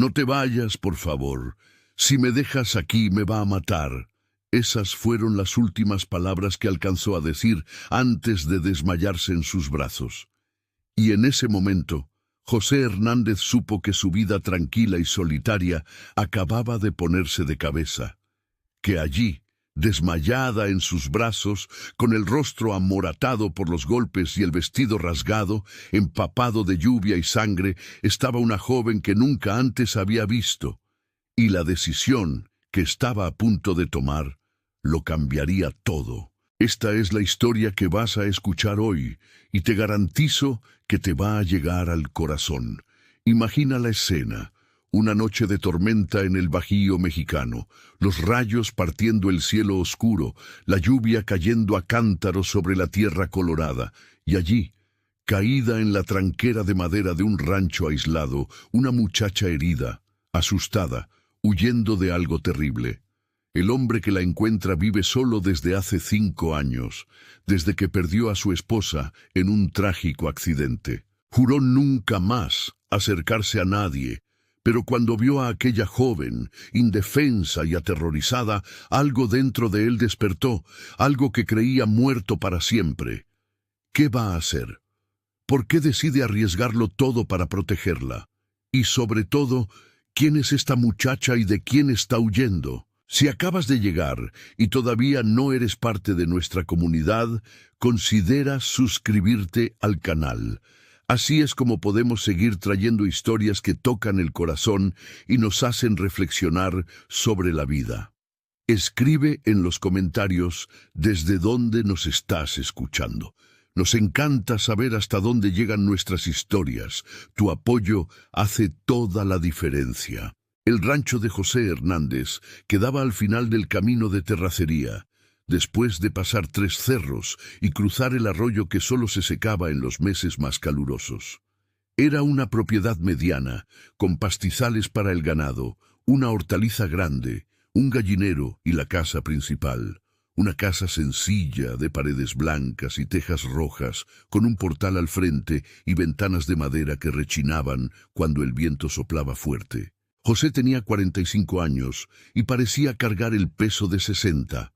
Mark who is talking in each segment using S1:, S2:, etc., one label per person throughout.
S1: No te vayas, por favor. Si me dejas aquí, me va a matar. Esas fueron las últimas palabras que alcanzó a decir antes de desmayarse en sus brazos. Y en ese momento, José Hernández supo que su vida tranquila y solitaria acababa de ponerse de cabeza, que allí, desmayada en sus brazos, con el rostro amoratado por los golpes y el vestido rasgado, empapado de lluvia y sangre, estaba una joven que nunca antes había visto, y la decisión que estaba a punto de tomar lo cambiaría todo. Esta es la historia que vas a escuchar hoy, y te garantizo que te va a llegar al corazón. Imagina la escena. Una noche de tormenta en el Bajío mexicano, los rayos partiendo el cielo oscuro, la lluvia cayendo a cántaros sobre la tierra colorada, y allí, caída en la tranquera de madera de un rancho aislado, una muchacha herida, asustada, huyendo de algo terrible. El hombre que la encuentra vive solo desde hace 5 años, desde que perdió a su esposa en un trágico accidente. Juró nunca más acercarse a nadie, pero cuando vio a aquella joven, indefensa y aterrorizada, algo dentro de él despertó, algo que creía muerto para siempre. ¿Qué va a hacer? ¿Por qué decide arriesgarlo todo para protegerla? Y sobre todo, ¿quién es esta muchacha y de quién está huyendo? Si acabas de llegar y todavía no eres parte de nuestra comunidad, considera suscribirte al canal. Así es como podemos seguir trayendo historias que tocan el corazón y nos hacen reflexionar sobre la vida. Escribe en los comentarios desde dónde nos estás escuchando. Nos encanta saber hasta dónde llegan nuestras historias. Tu apoyo hace toda la diferencia. El rancho de José Hernández quedaba al final del camino de terracería, después de pasar 3 cerros y cruzar el arroyo que solo se secaba en los meses más calurosos. Era una propiedad mediana, con pastizales para el ganado, una hortaliza grande, un gallinero y la casa principal. Una casa sencilla, de paredes blancas y tejas rojas, con un portal al frente y ventanas de madera que rechinaban cuando el viento soplaba fuerte. José tenía 45 años y parecía cargar el peso de 60.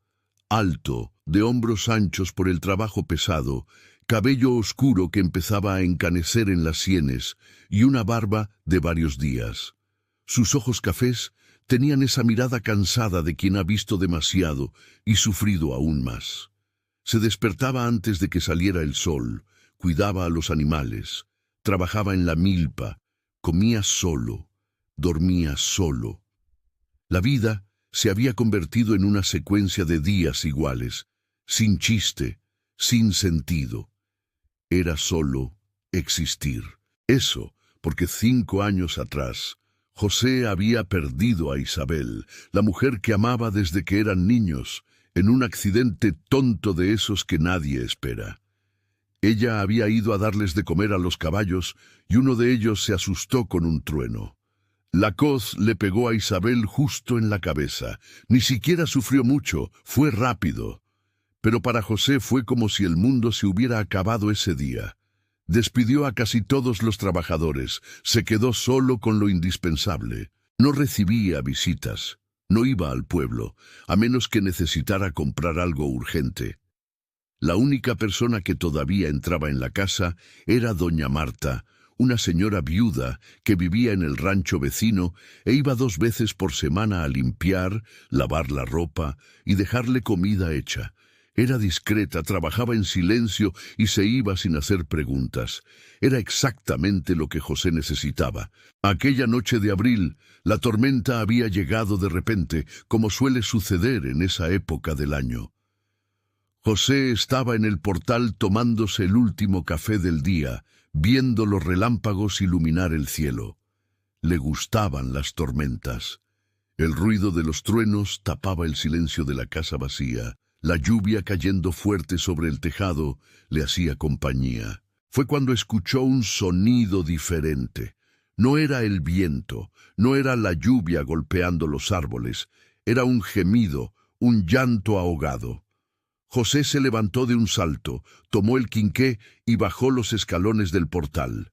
S1: Alto, de hombros anchos por el trabajo pesado, cabello oscuro que empezaba a encanecer en las sienes y una barba de varios días. Sus ojos cafés tenían esa mirada cansada de quien ha visto demasiado y sufrido aún más. Se despertaba antes de que saliera el sol, cuidaba a los animales, trabajaba en la milpa, comía solo. Dormía solo. La vida se había convertido en una secuencia de días iguales, sin chiste, sin sentido. Era solo existir. Eso porque 5 años atrás, José había perdido a Isabel, la mujer que amaba desde que eran niños, en un accidente tonto de esos que nadie espera. Ella había ido a darles de comer a los caballos y uno de ellos se asustó con un trueno. La hoz le pegó a Isabel justo en la cabeza. Ni siquiera sufrió mucho, fue rápido. Pero para José fue como si el mundo se hubiera acabado ese día. Despidió a casi todos los trabajadores, se quedó solo con lo indispensable. No recibía visitas, no iba al pueblo, a menos que necesitara comprar algo urgente. La única persona que todavía entraba en la casa era doña Marta, una señora viuda que vivía en el rancho vecino e iba 2 veces por semana a limpiar, lavar la ropa y dejarle comida hecha. Era discreta, trabajaba en silencio y se iba sin hacer preguntas. Era exactamente lo que José necesitaba. Aquella noche de abril, la tormenta había llegado de repente, como suele suceder en esa época del año. José estaba en el portal tomándose el último café del día, viendo los relámpagos iluminar el cielo. Le gustaban las tormentas. El ruido de los truenos tapaba el silencio de la casa vacía. La lluvia cayendo fuerte sobre el tejado le hacía compañía. Fue cuando escuchó un sonido diferente. No era el viento, no era la lluvia golpeando los árboles, era un gemido, un llanto ahogado. José se levantó de un salto, tomó el quinqué y bajó los escalones del portal.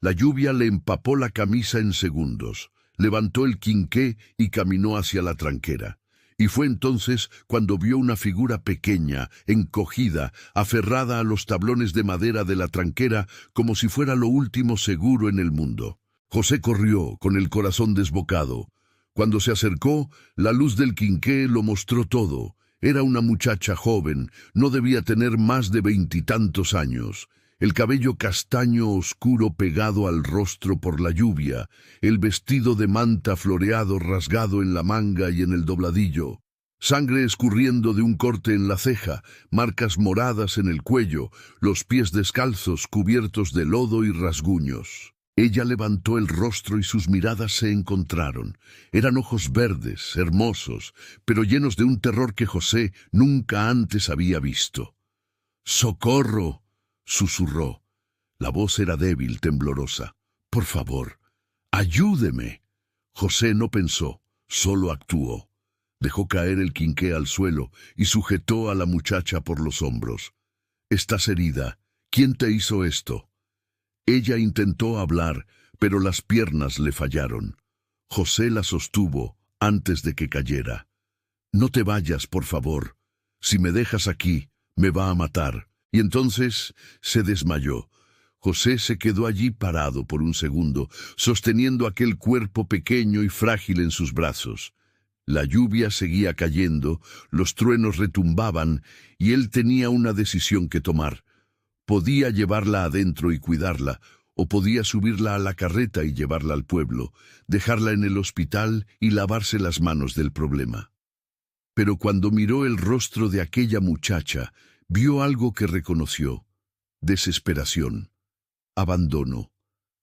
S1: La lluvia le empapó la camisa en segundos. levantó el quinqué y caminó hacia la tranquera. Y fue entonces cuando vio una figura pequeña, encogida, aferrada a los tablones de madera de la tranquera como si fuera lo último seguro en el mundo. José corrió, con el corazón desbocado. Cuando se acercó, la luz del quinqué lo mostró todo. Era una muchacha joven, no debía tener más de 20 y tantos años. El cabello castaño oscuro pegado al rostro por la lluvia, el vestido de manta floreado rasgado en la manga y en el dobladillo, sangre escurriendo de un corte en la ceja, marcas moradas en el cuello, los pies descalzos cubiertos de lodo y rasguños. Ella levantó el rostro y sus miradas se encontraron. Eran ojos verdes, hermosos, pero llenos de un terror que José nunca antes había visto. ¡Socorro!, susurró. La voz era débil, temblorosa. «Por favor, ayúdeme». José no pensó, solo actuó. Dejó caer el quinqué al suelo y sujetó a la muchacha por los hombros. «Estás herida. ¿Quién te hizo esto?» Ella intentó hablar, pero las piernas le fallaron. José la sostuvo antes de que cayera. «No te vayas, por favor. Si me dejas aquí, me va a matar». Y entonces se desmayó. José se quedó allí parado por un segundo, sosteniendo aquel cuerpo pequeño y frágil en sus brazos. La lluvia seguía cayendo, los truenos retumbaban, y él tenía una decisión que tomar. Podía llevarla adentro y cuidarla, o podía subirla a la carreta y llevarla al pueblo, dejarla en el hospital y lavarse las manos del problema. Pero cuando miró el rostro de aquella muchacha, vio algo que reconoció: desesperación, abandono,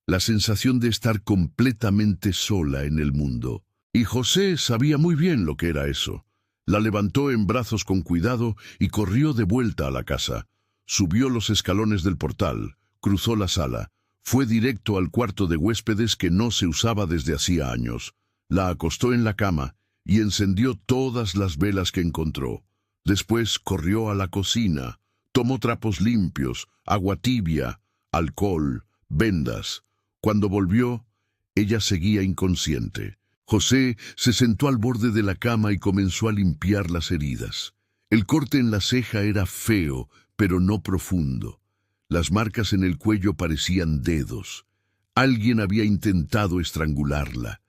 S1: la sensación de estar completamente sola en el mundo. Y José sabía muy bien lo que era eso. La levantó en brazos con cuidado y corrió de vuelta a la casa. Subió los escalones del portal, cruzó la sala, fue directo al cuarto de huéspedes que no se usaba desde hacía años. La acostó en la cama y encendió todas las velas que encontró. Después corrió a la cocina, tomó trapos limpios, agua tibia, alcohol, vendas. Cuando volvió, ella seguía inconsciente. José se sentó al borde de la cama y comenzó a limpiar las heridas. El corte en la ceja era feo, pero no profundo. Las marcas en el cuello parecían dedos. Alguien había intentado estrangularla.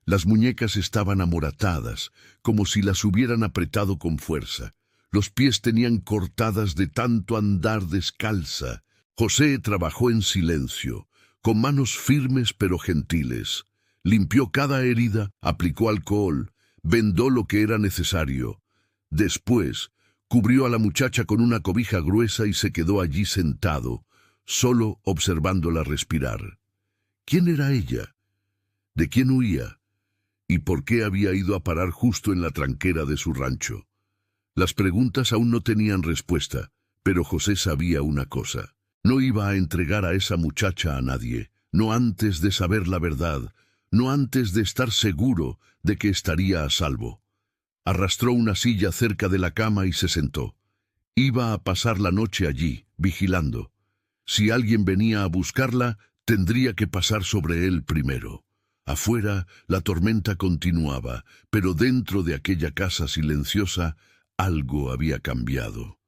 S1: Las muñecas estaban amoratadas, como si las hubieran apretado con fuerza. Los pies tenían cortadas de tanto andar descalza. José trabajó en silencio, con manos firmes pero gentiles. Limpió cada herida, aplicó alcohol, vendó lo que era necesario. Después, cubrió a la muchacha con una cobija gruesa y se quedó allí sentado, solo observándola respirar. ¿Quién era ella? ¿De quién huía? ¿Y por qué había ido a parar justo en la tranquera de su rancho? Las preguntas aún no tenían respuesta, pero José sabía una cosa: no iba a entregar a esa muchacha a nadie, no antes de saber la verdad, no antes de estar seguro de que estaría a salvo. Arrastró una silla cerca de la cama y se sentó. Iba a pasar la noche allí, vigilando. Si alguien venía a buscarla, tendría que pasar sobre él primero. Afuera, la tormenta continuaba, pero dentro de aquella casa silenciosa, algo había cambiado.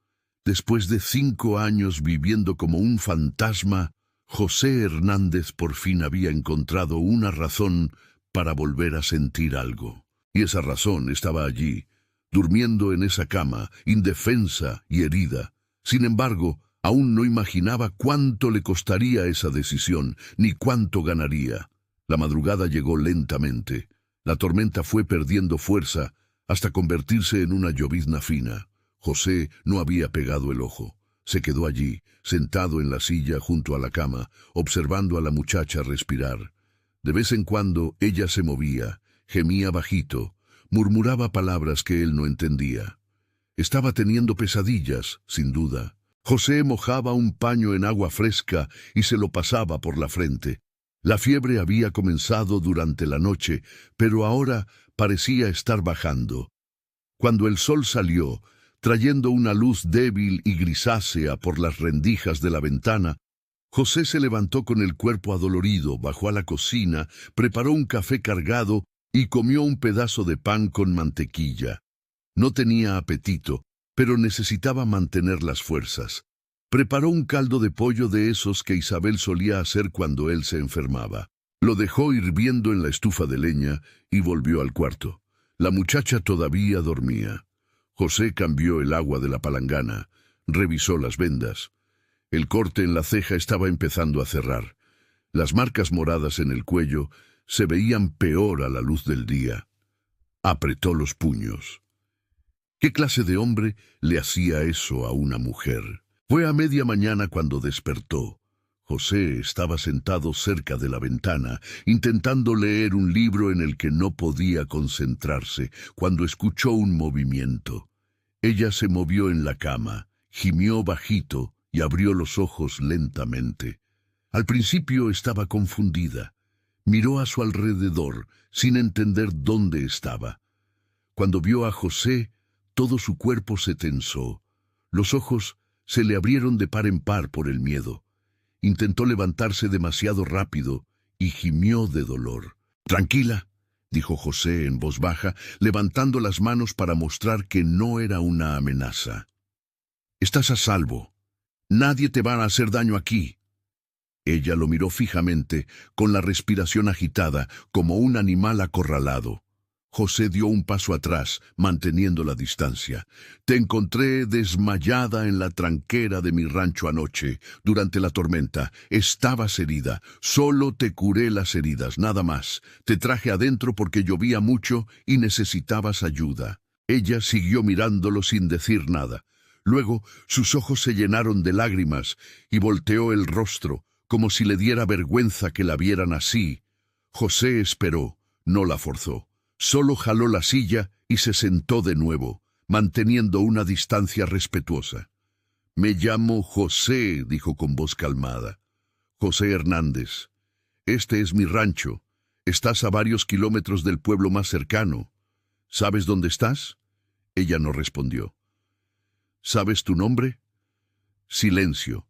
S1: Después de 5 años viviendo como un fantasma, José Hernández por fin había encontrado una razón para volver a sentir algo. Y esa razón estaba allí, durmiendo en esa cama, indefensa y herida. Sin embargo, aún no imaginaba cuánto le costaría esa decisión, ni cuánto ganaría. La madrugada llegó lentamente. La tormenta fue perdiendo fuerza hasta convertirse en una llovizna fina. José no había pegado el ojo. Se quedó allí, sentado en la silla junto a la cama, observando a la muchacha respirar. De vez en cuando ella se movía, gemía bajito, murmuraba palabras que él no entendía. Estaba teniendo pesadillas, sin duda. José mojaba un paño en agua fresca y se lo pasaba por la frente. La fiebre había comenzado durante la noche, pero ahora parecía estar bajando. Cuando el sol salió, trayendo una luz débil y grisácea por las rendijas de la ventana, José se levantó con el cuerpo adolorido, bajó a la cocina, preparó un café cargado y comió un pedazo de pan con mantequilla. No tenía apetito, pero necesitaba mantener las fuerzas. Preparó un caldo de pollo de esos que Isabel solía hacer cuando él se enfermaba. Lo dejó hirviendo en la estufa de leña y volvió al cuarto. La muchacha todavía dormía. José cambió el agua de la palangana, revisó las vendas. El corte en la ceja estaba empezando a cerrar. Las marcas moradas en el cuello se veían peor a la luz del día. Apretó los puños. ¿Qué clase de hombre le hacía eso a una mujer? Fue a media mañana cuando despertó. José estaba sentado cerca de la ventana, intentando leer un libro en el que no podía concentrarse, cuando escuchó un movimiento. Ella se movió en la cama, gimió bajito y abrió los ojos lentamente. Al principio estaba confundida. Miró a su alrededor, sin entender dónde estaba. Cuando vio a José, todo su cuerpo se tensó. Los ojos se le abrieron de par en par por el miedo. Intentó levantarse demasiado rápido y gimió de dolor. «Tranquila», dijo José en voz baja, levantando las manos para mostrar que no era una amenaza. «Estás a salvo. Nadie te va a hacer daño aquí». Ella lo miró fijamente, con la respiración agitada, como un animal acorralado. José dio un paso atrás, manteniendo la distancia. «Te encontré desmayada en la tranquera de mi rancho anoche, durante la tormenta. Estabas herida. Solo te curé las heridas, nada más. Te traje adentro porque llovía mucho y necesitabas ayuda». Ella siguió mirándolo sin decir nada. Luego sus ojos se llenaron de lágrimas y volteó el rostro, como si le diera vergüenza que la vieran así. José esperó, no la forzó. Solo jaló la silla y se sentó de nuevo, manteniendo una distancia respetuosa. «Me llamo José», dijo con voz calmada. «José Hernández. Este es mi rancho. Estás a varios kilómetros del pueblo más cercano. ¿Sabes dónde estás?» Ella no respondió. «¿Sabes tu nombre?» Silencio.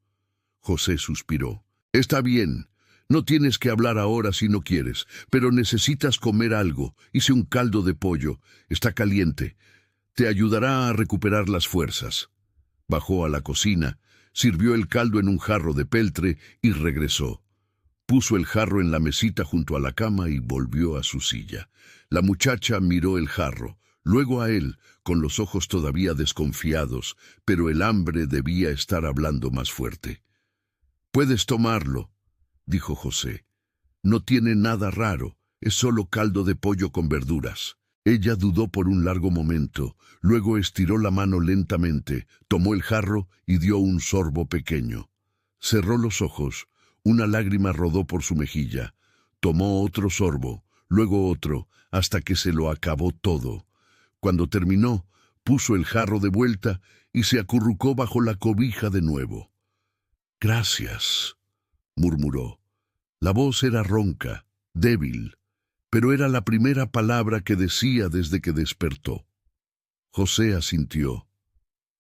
S1: José suspiró. «Está bien. No tienes que hablar ahora si no quieres, pero necesitas comer algo. Hice un caldo de pollo. Está caliente. Te ayudará a recuperar las fuerzas». Bajó a la cocina, sirvió el caldo en un jarro de peltre y regresó. Puso el jarro en la mesita junto a la cama y volvió a su silla. La muchacha miró el jarro, luego a él, con los ojos todavía desconfiados, pero el hambre debía estar hablando más fuerte. «Puedes tomarlo», dijo José. «No tiene nada raro, es solo caldo de pollo con verduras». Ella dudó por un largo momento, luego estiró la mano lentamente, tomó el jarro y dio un sorbo pequeño. Cerró los ojos, una lágrima rodó por su mejilla. Tomó otro sorbo, luego otro, hasta que se lo acabó todo. Cuando terminó, puso el jarro de vuelta y se acurrucó bajo la cobija de nuevo. «Gracias», murmuró. La voz era ronca, débil, pero era la primera palabra que decía desde que despertó. José asintió.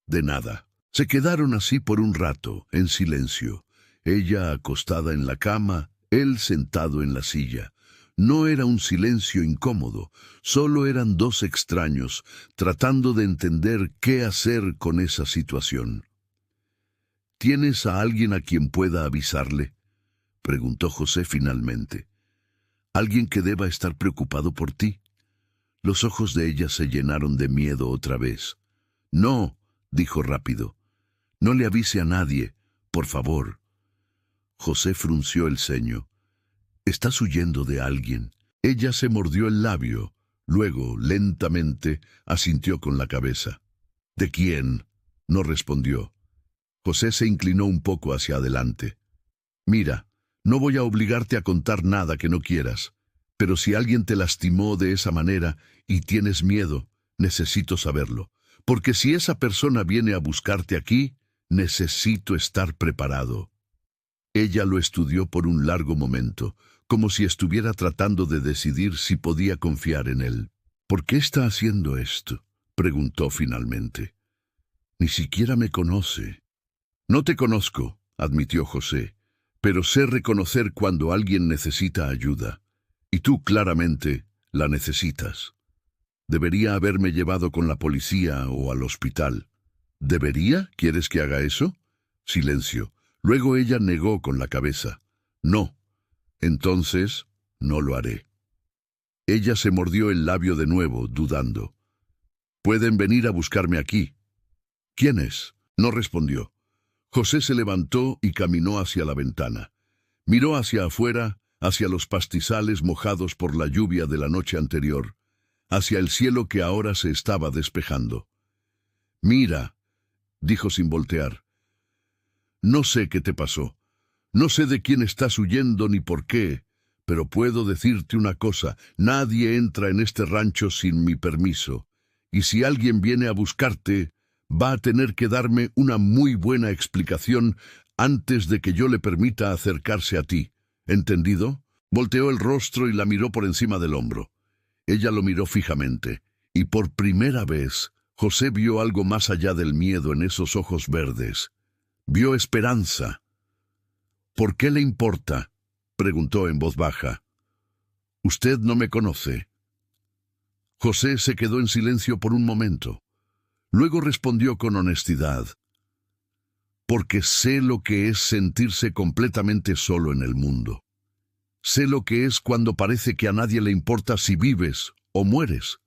S1: «De nada». Se quedaron así por un rato, en silencio. Ella acostada en la cama, él sentado en la silla. No era un silencio incómodo, solo eran dos extraños, tratando de entender qué hacer con esa situación. «¿Tienes a alguien a quien pueda avisarle?», preguntó José finalmente. «¿Alguien que deba estar preocupado por ti?». Los ojos de ella se llenaron de miedo otra vez. «No», dijo rápido. «No le avise a nadie, por favor». José frunció el ceño. «¿Estás huyendo de alguien?». Ella se mordió el labio. Luego, lentamente, asintió con la cabeza. «¿De quién?». No respondió. José se inclinó un poco hacia adelante. «Mira, no voy a obligarte a contar nada que no quieras, pero si alguien te lastimó de esa manera y tienes miedo, necesito saberlo, porque si esa persona viene a buscarte aquí, necesito estar preparado». Ella lo estudió por un largo momento, como si estuviera tratando de decidir si podía confiar en él. «¿Por qué está haciendo esto?», preguntó finalmente. «Ni siquiera me conoce». «No te conozco», admitió José, pero sé reconocer cuando alguien necesita ayuda. Y tú claramente la necesitas. Debería haberme llevado con la policía o al hospital. ¿Debería? ¿Quieres que haga eso? Silencio. Luego ella negó con la cabeza. No. Entonces, no lo haré. Ella se mordió el labio de nuevo, dudando. Pueden venir a buscarme aquí. ¿Quién es? No respondió. José se levantó y caminó hacia la ventana. Miró hacia afuera, hacia los pastizales mojados por la lluvia de la noche anterior, hacia el cielo que ahora se estaba despejando. Mira, dijo sin voltear. No sé qué te pasó. No sé de quién estás huyendo ni por qué, pero puedo decirte una cosa. Nadie entra en este rancho sin mi permiso. Y si alguien viene a buscarte, va a tener que darme una muy buena explicación antes de que yo le permita acercarse a ti. ¿Entendido? Volteó el rostro y la miró por encima del hombro. Ella lo miró fijamente, y por primera vez, José vio algo más allá del miedo en esos ojos verdes. Vio esperanza. ¿Por qué le importa?, preguntó en voz baja. Usted no me conoce. José se quedó en silencio por un momento. Luego respondió con honestidad. Porque sé lo que es sentirse completamente solo en el mundo. Sé lo que es cuando parece que a nadie le importa si vives o mueres.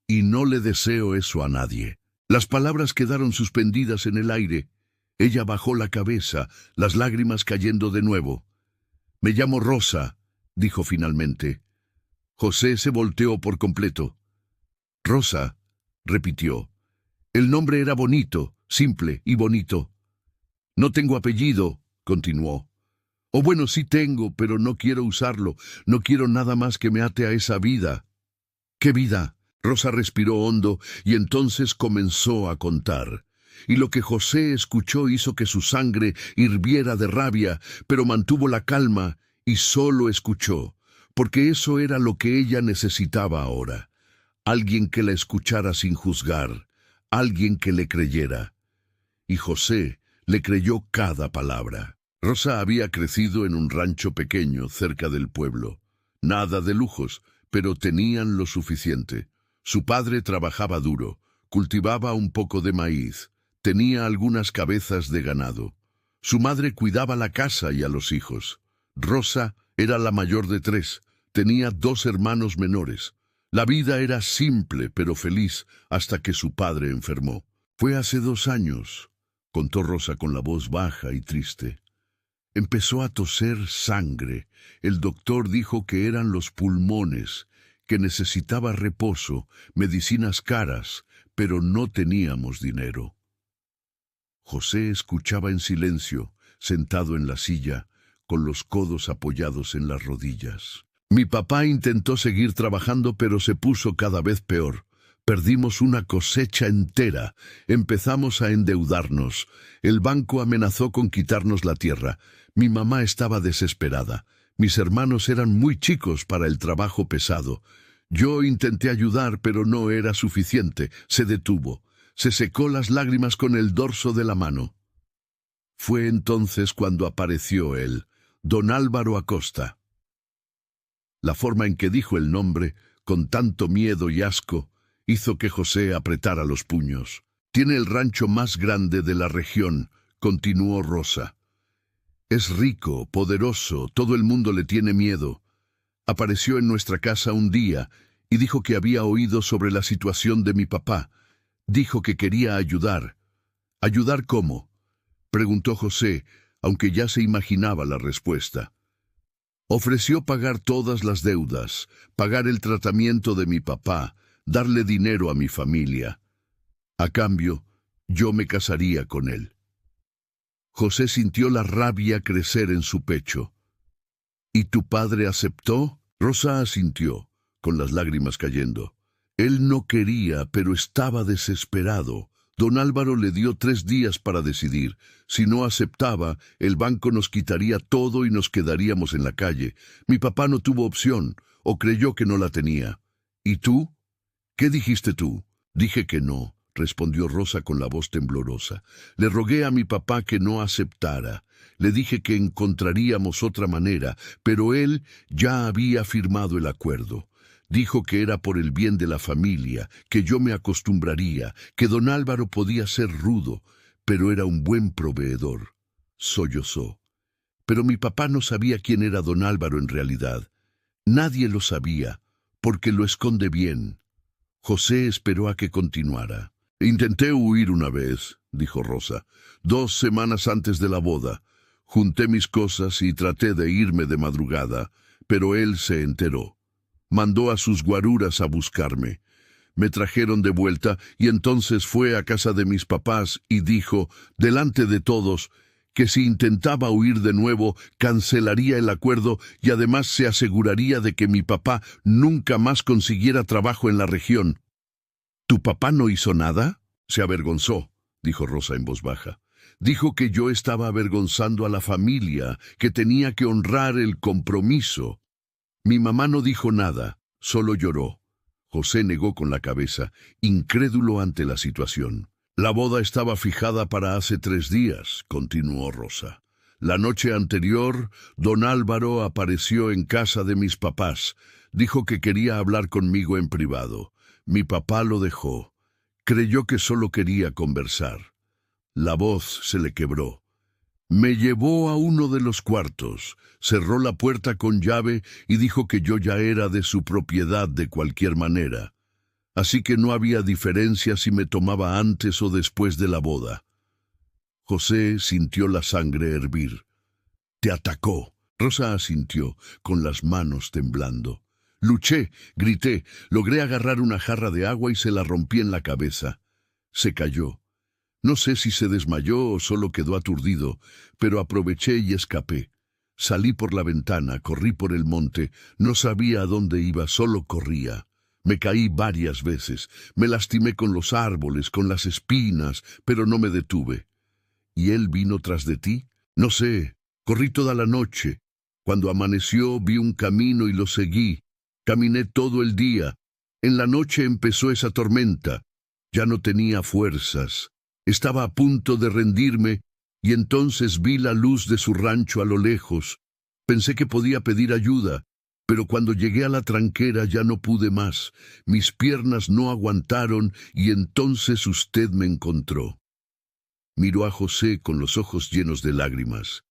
S1: Y no le deseo eso a nadie. Las palabras quedaron suspendidas en el aire. Ella bajó la cabeza, las lágrimas cayendo de nuevo. Me llamo Rosa, dijo finalmente. José se volteó por completo. Rosa, repitió. El nombre era bonito, simple y bonito. No tengo apellido, continuó. O bueno, sí tengo, pero no quiero usarlo. No quiero nada más que me ate a esa vida. ¿Qué vida? Rosa respiró hondo y entonces comenzó a contar. Y lo que José escuchó hizo que su sangre hirviera de rabia, pero mantuvo la calma y solo escuchó, porque eso era lo que ella necesitaba ahora. Alguien que la escuchara sin juzgar, alguien que le creyera. Y José le creyó cada palabra. Rosa había crecido en un rancho pequeño cerca del pueblo. Nada de lujos, pero tenían lo suficiente. Su padre trabajaba duro, cultivaba un poco de maíz, tenía algunas cabezas de ganado. Su madre cuidaba la casa y a los hijos. Rosa era la mayor de 3, tenía 2 hermanos menores. La vida era simple pero feliz hasta que su padre enfermó. Fue hace 2 años, contó Rosa con la voz baja y triste. Empezó a toser sangre. El doctor dijo que eran los pulmones, que necesitaba reposo, medicinas caras, pero no teníamos dinero. José escuchaba en silencio, sentado en la silla, con los codos apoyados en las rodillas. Mi papá intentó seguir trabajando, pero se puso cada vez peor. Perdimos una cosecha entera. Empezamos a endeudarnos. El banco amenazó con quitarnos la tierra. Mi mamá estaba desesperada. Mis hermanos eran muy chicos para el trabajo pesado. Yo intenté ayudar, pero no era suficiente. Se detuvo. Se secó las lágrimas con el dorso de la mano. Fue entonces cuando apareció él, don Álvaro Acosta. La forma en que dijo el nombre, con tanto miedo y asco, hizo que José apretara los puños. Tiene el rancho más grande de la región, continuó Rosa. Es rico, poderoso, todo el mundo le tiene miedo. Apareció en nuestra casa un día y dijo que había oído sobre la situación de mi papá. Dijo que quería ayudar. ¿Ayudar cómo?, preguntó José, aunque ya se imaginaba la respuesta. Ofreció pagar todas las deudas, pagar el tratamiento de mi papá, darle dinero a mi familia. A cambio, yo me casaría con él. José sintió la rabia crecer en su pecho. ¿Y tu padre aceptó? Rosa asintió, con las lágrimas cayendo. Él no quería, pero estaba desesperado. Don Álvaro le dio 3 días para decidir. Si no aceptaba, el banco nos quitaría todo y nos quedaríamos en la calle. Mi papá no tuvo opción, o creyó que no la tenía. ¿Y tú? ¿Qué dijiste tú? Dije que no, respondió Rosa con la voz temblorosa. Le rogué a mi papá que no aceptara. Le dije que encontraríamos otra manera, pero él ya había firmado el acuerdo. Dijo que era por el bien de la familia, que yo me acostumbraría, que don Álvaro podía ser rudo, pero era un buen proveedor. Sollozó. Pero mi papá no sabía quién era don Álvaro en realidad. Nadie lo sabía, porque lo esconde bien. José esperó a que continuara. Intenté huir una vez, dijo Rosa, 2 semanas antes de la boda. Junté mis cosas y traté de irme de madrugada, pero él se enteró. Mandó a sus guaruras a buscarme. Me trajeron de vuelta y entonces fue a casa de mis papás y dijo, delante de todos, que si intentaba huir de nuevo, cancelaría el acuerdo y además se aseguraría de que mi papá nunca más consiguiera trabajo en la región. ¿Tu papá no hizo nada? Se avergonzó, dijo Rosa en voz baja. Dijo que yo estaba avergonzando a la familia, que tenía que honrar el compromiso. Mi mamá no dijo nada, solo lloró. José negó con la cabeza, incrédulo ante la situación. La boda estaba fijada para hace 3 días, continuó Rosa. La noche anterior, don Álvaro apareció en casa de mis papás. Dijo que quería hablar conmigo en privado. Mi papá lo dejó. Creyó que solo quería conversar. La voz se le quebró. Me llevó a uno de los cuartos, cerró la puerta con llave y dijo que yo ya era de su propiedad de cualquier manera. Así que no había diferencia si me tomaba antes o después de la boda. José sintió la sangre hervir. «Te atacó». Rosa asintió, con las manos temblando. Luché, grité, logré agarrar una jarra de agua y se la rompí en la cabeza. Se cayó. No sé si se desmayó o solo quedó aturdido, pero aproveché y escapé. Salí por la ventana, corrí por el monte, no sabía a dónde iba, solo corría. Me caí varias veces, me lastimé con los árboles, con las espinas, pero no me detuve. ¿Y él vino tras de ti? No sé, corrí toda la noche. Cuando amaneció vi un camino y lo seguí. Caminé todo el día. En la noche empezó esa tormenta. Ya no tenía fuerzas. Estaba a punto de rendirme y entonces vi la luz de su rancho a lo lejos. Pensé que podía pedir ayuda, pero cuando llegué a la tranquera ya no pude más. Mis piernas no aguantaron y entonces usted me encontró. Miró a José con los ojos llenos de lágrimas.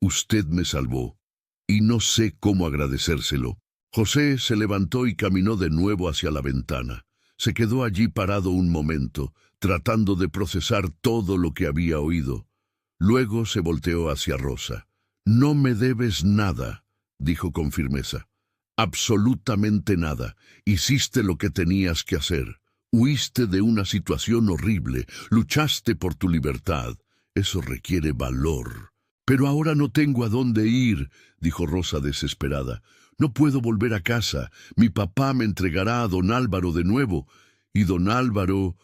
S1: Usted me salvó, y no sé cómo agradecérselo. José se levantó y caminó de nuevo hacia la ventana. Se quedó allí parado un momento, tratando de procesar todo lo que había oído. Luego se volteó hacia Rosa. «No me debes nada», dijo con firmeza. «Absolutamente nada. Hiciste lo que tenías que hacer. Huiste de una situación horrible. Luchaste por tu libertad. Eso requiere valor». «Pero ahora no tengo a dónde ir», dijo Rosa desesperada. «No puedo volver a casa. Mi papá me entregará a don Álvaro de nuevo. Y don Álvaro,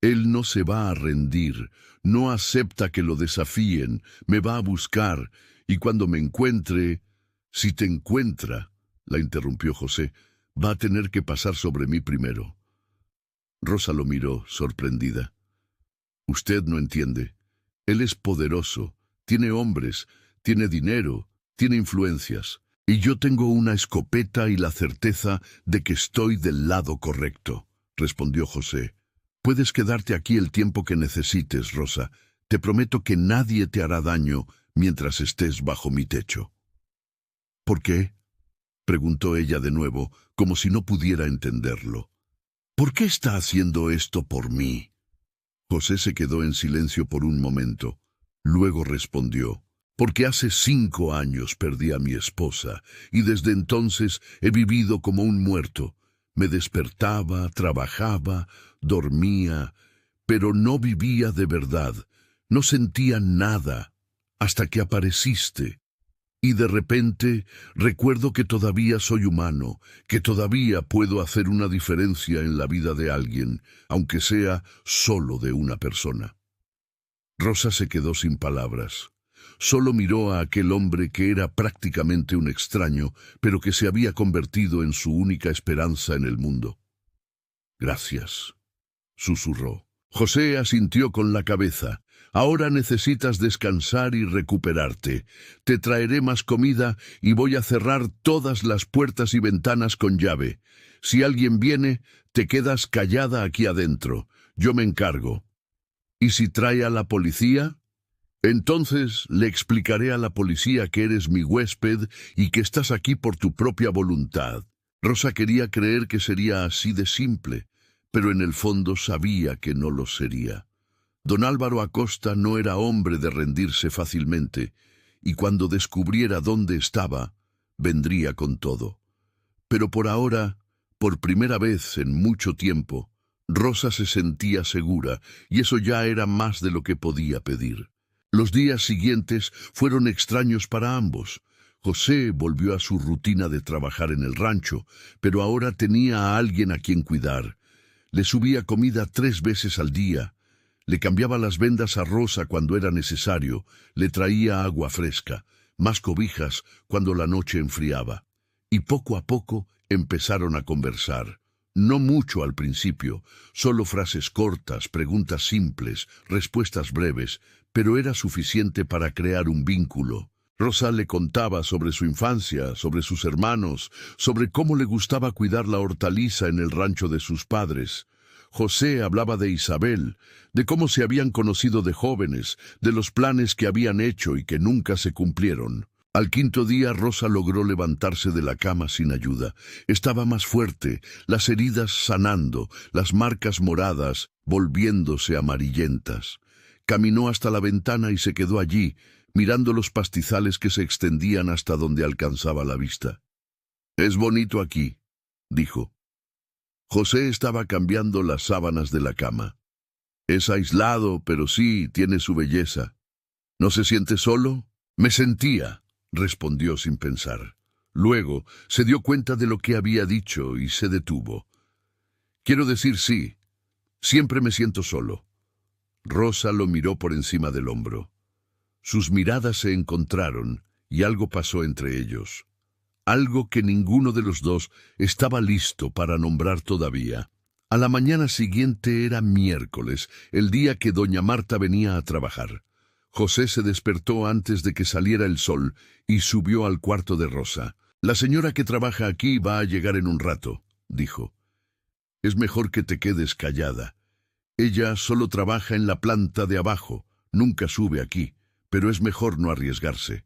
S1: él no se va a rendir. No acepta que lo desafíen. Me va a buscar. Y cuando me encuentre...» «Si te encuentra», la interrumpió José, «va a tener que pasar sobre mí primero». Rosa lo miró, sorprendida. «Usted no entiende. Él es poderoso. Tiene hombres, tiene dinero, tiene influencias. Y yo tengo una escopeta y la certeza de que estoy del lado correcto», respondió José. «Puedes quedarte aquí el tiempo que necesites, Rosa. Te prometo que nadie te hará daño mientras estés bajo mi techo». «¿Por qué?», preguntó ella de nuevo, como si no pudiera entenderlo. «¿Por qué está haciendo esto por mí?» José se quedó en silencio por un momento. Luego respondió: «Porque hace 5 años perdí a mi esposa, y desde entonces he vivido como un muerto. Me despertaba, trabajaba, dormía, pero no vivía de verdad. No sentía nada, hasta que apareciste. Y de repente recuerdo que todavía soy humano, que todavía puedo hacer una diferencia en la vida de alguien, aunque sea solo de una persona». Rosa se quedó sin palabras. Solo miró a aquel hombre que era prácticamente un extraño, pero que se había convertido en su única esperanza en el mundo. «Gracias», susurró. José asintió con la cabeza. Ahora necesitas descansar y recuperarte. Te traeré más comida y voy a cerrar todas las puertas y ventanas con llave. Si alguien viene, te quedas callada aquí adentro. Yo me encargo. ¿Y si trae a la policía? Entonces le explicaré a la policía que eres mi huésped y que estás aquí por tu propia voluntad. Rosa quería creer que sería así de simple, pero en el fondo sabía que no lo sería. Don Álvaro Acosta no era hombre de rendirse fácilmente, y cuando descubriera dónde estaba, vendría con todo. Pero por ahora, por primera vez en mucho tiempo, Rosa se sentía segura, y eso ya era más de lo que podía pedir. Los días siguientes fueron extraños para ambos. José volvió a su rutina de trabajar en el rancho, pero ahora tenía a alguien a quien cuidar. Le subía comida 3 veces al día, le cambiaba las vendas a Rosa cuando era necesario, le traía agua fresca, más cobijas cuando la noche enfriaba. Y poco a poco empezaron a conversar. No mucho al principio, solo frases cortas, preguntas simples, respuestas breves, pero era suficiente para crear un vínculo. Rosa le contaba sobre su infancia, sobre sus hermanos, sobre cómo le gustaba cuidar la hortaliza en el rancho de sus padres. José hablaba de Isabel, de cómo se habían conocido de jóvenes, de los planes que habían hecho y que nunca se cumplieron. Al 5.º día Rosa logró levantarse de la cama sin ayuda. Estaba más fuerte, las heridas sanando, las marcas moradas volviéndose amarillentas. Caminó hasta la ventana y se quedó allí, mirando los pastizales que se extendían hasta donde alcanzaba la vista. «Es bonito aquí», dijo. José estaba cambiando las sábanas de la cama. «Es aislado, pero sí tiene su belleza. ¿No se siente solo?» «Me sentía», respondió sin pensar. Luego se dio cuenta de lo que había dicho y se detuvo. «Quiero decir sí. Siempre me siento solo». Rosa lo miró por encima del hombro. Sus miradas se encontraron y algo pasó entre ellos. Algo que ninguno de los dos estaba listo para nombrar todavía. A la mañana siguiente era miércoles, el día que doña Marta venía a trabajar. José se despertó antes de que saliera el sol y subió al cuarto de Rosa. «La señora que trabaja aquí va a llegar en un rato», dijo. «Es mejor que te quedes callada. Ella solo trabaja en la planta de abajo, nunca sube aquí, pero es mejor no arriesgarse».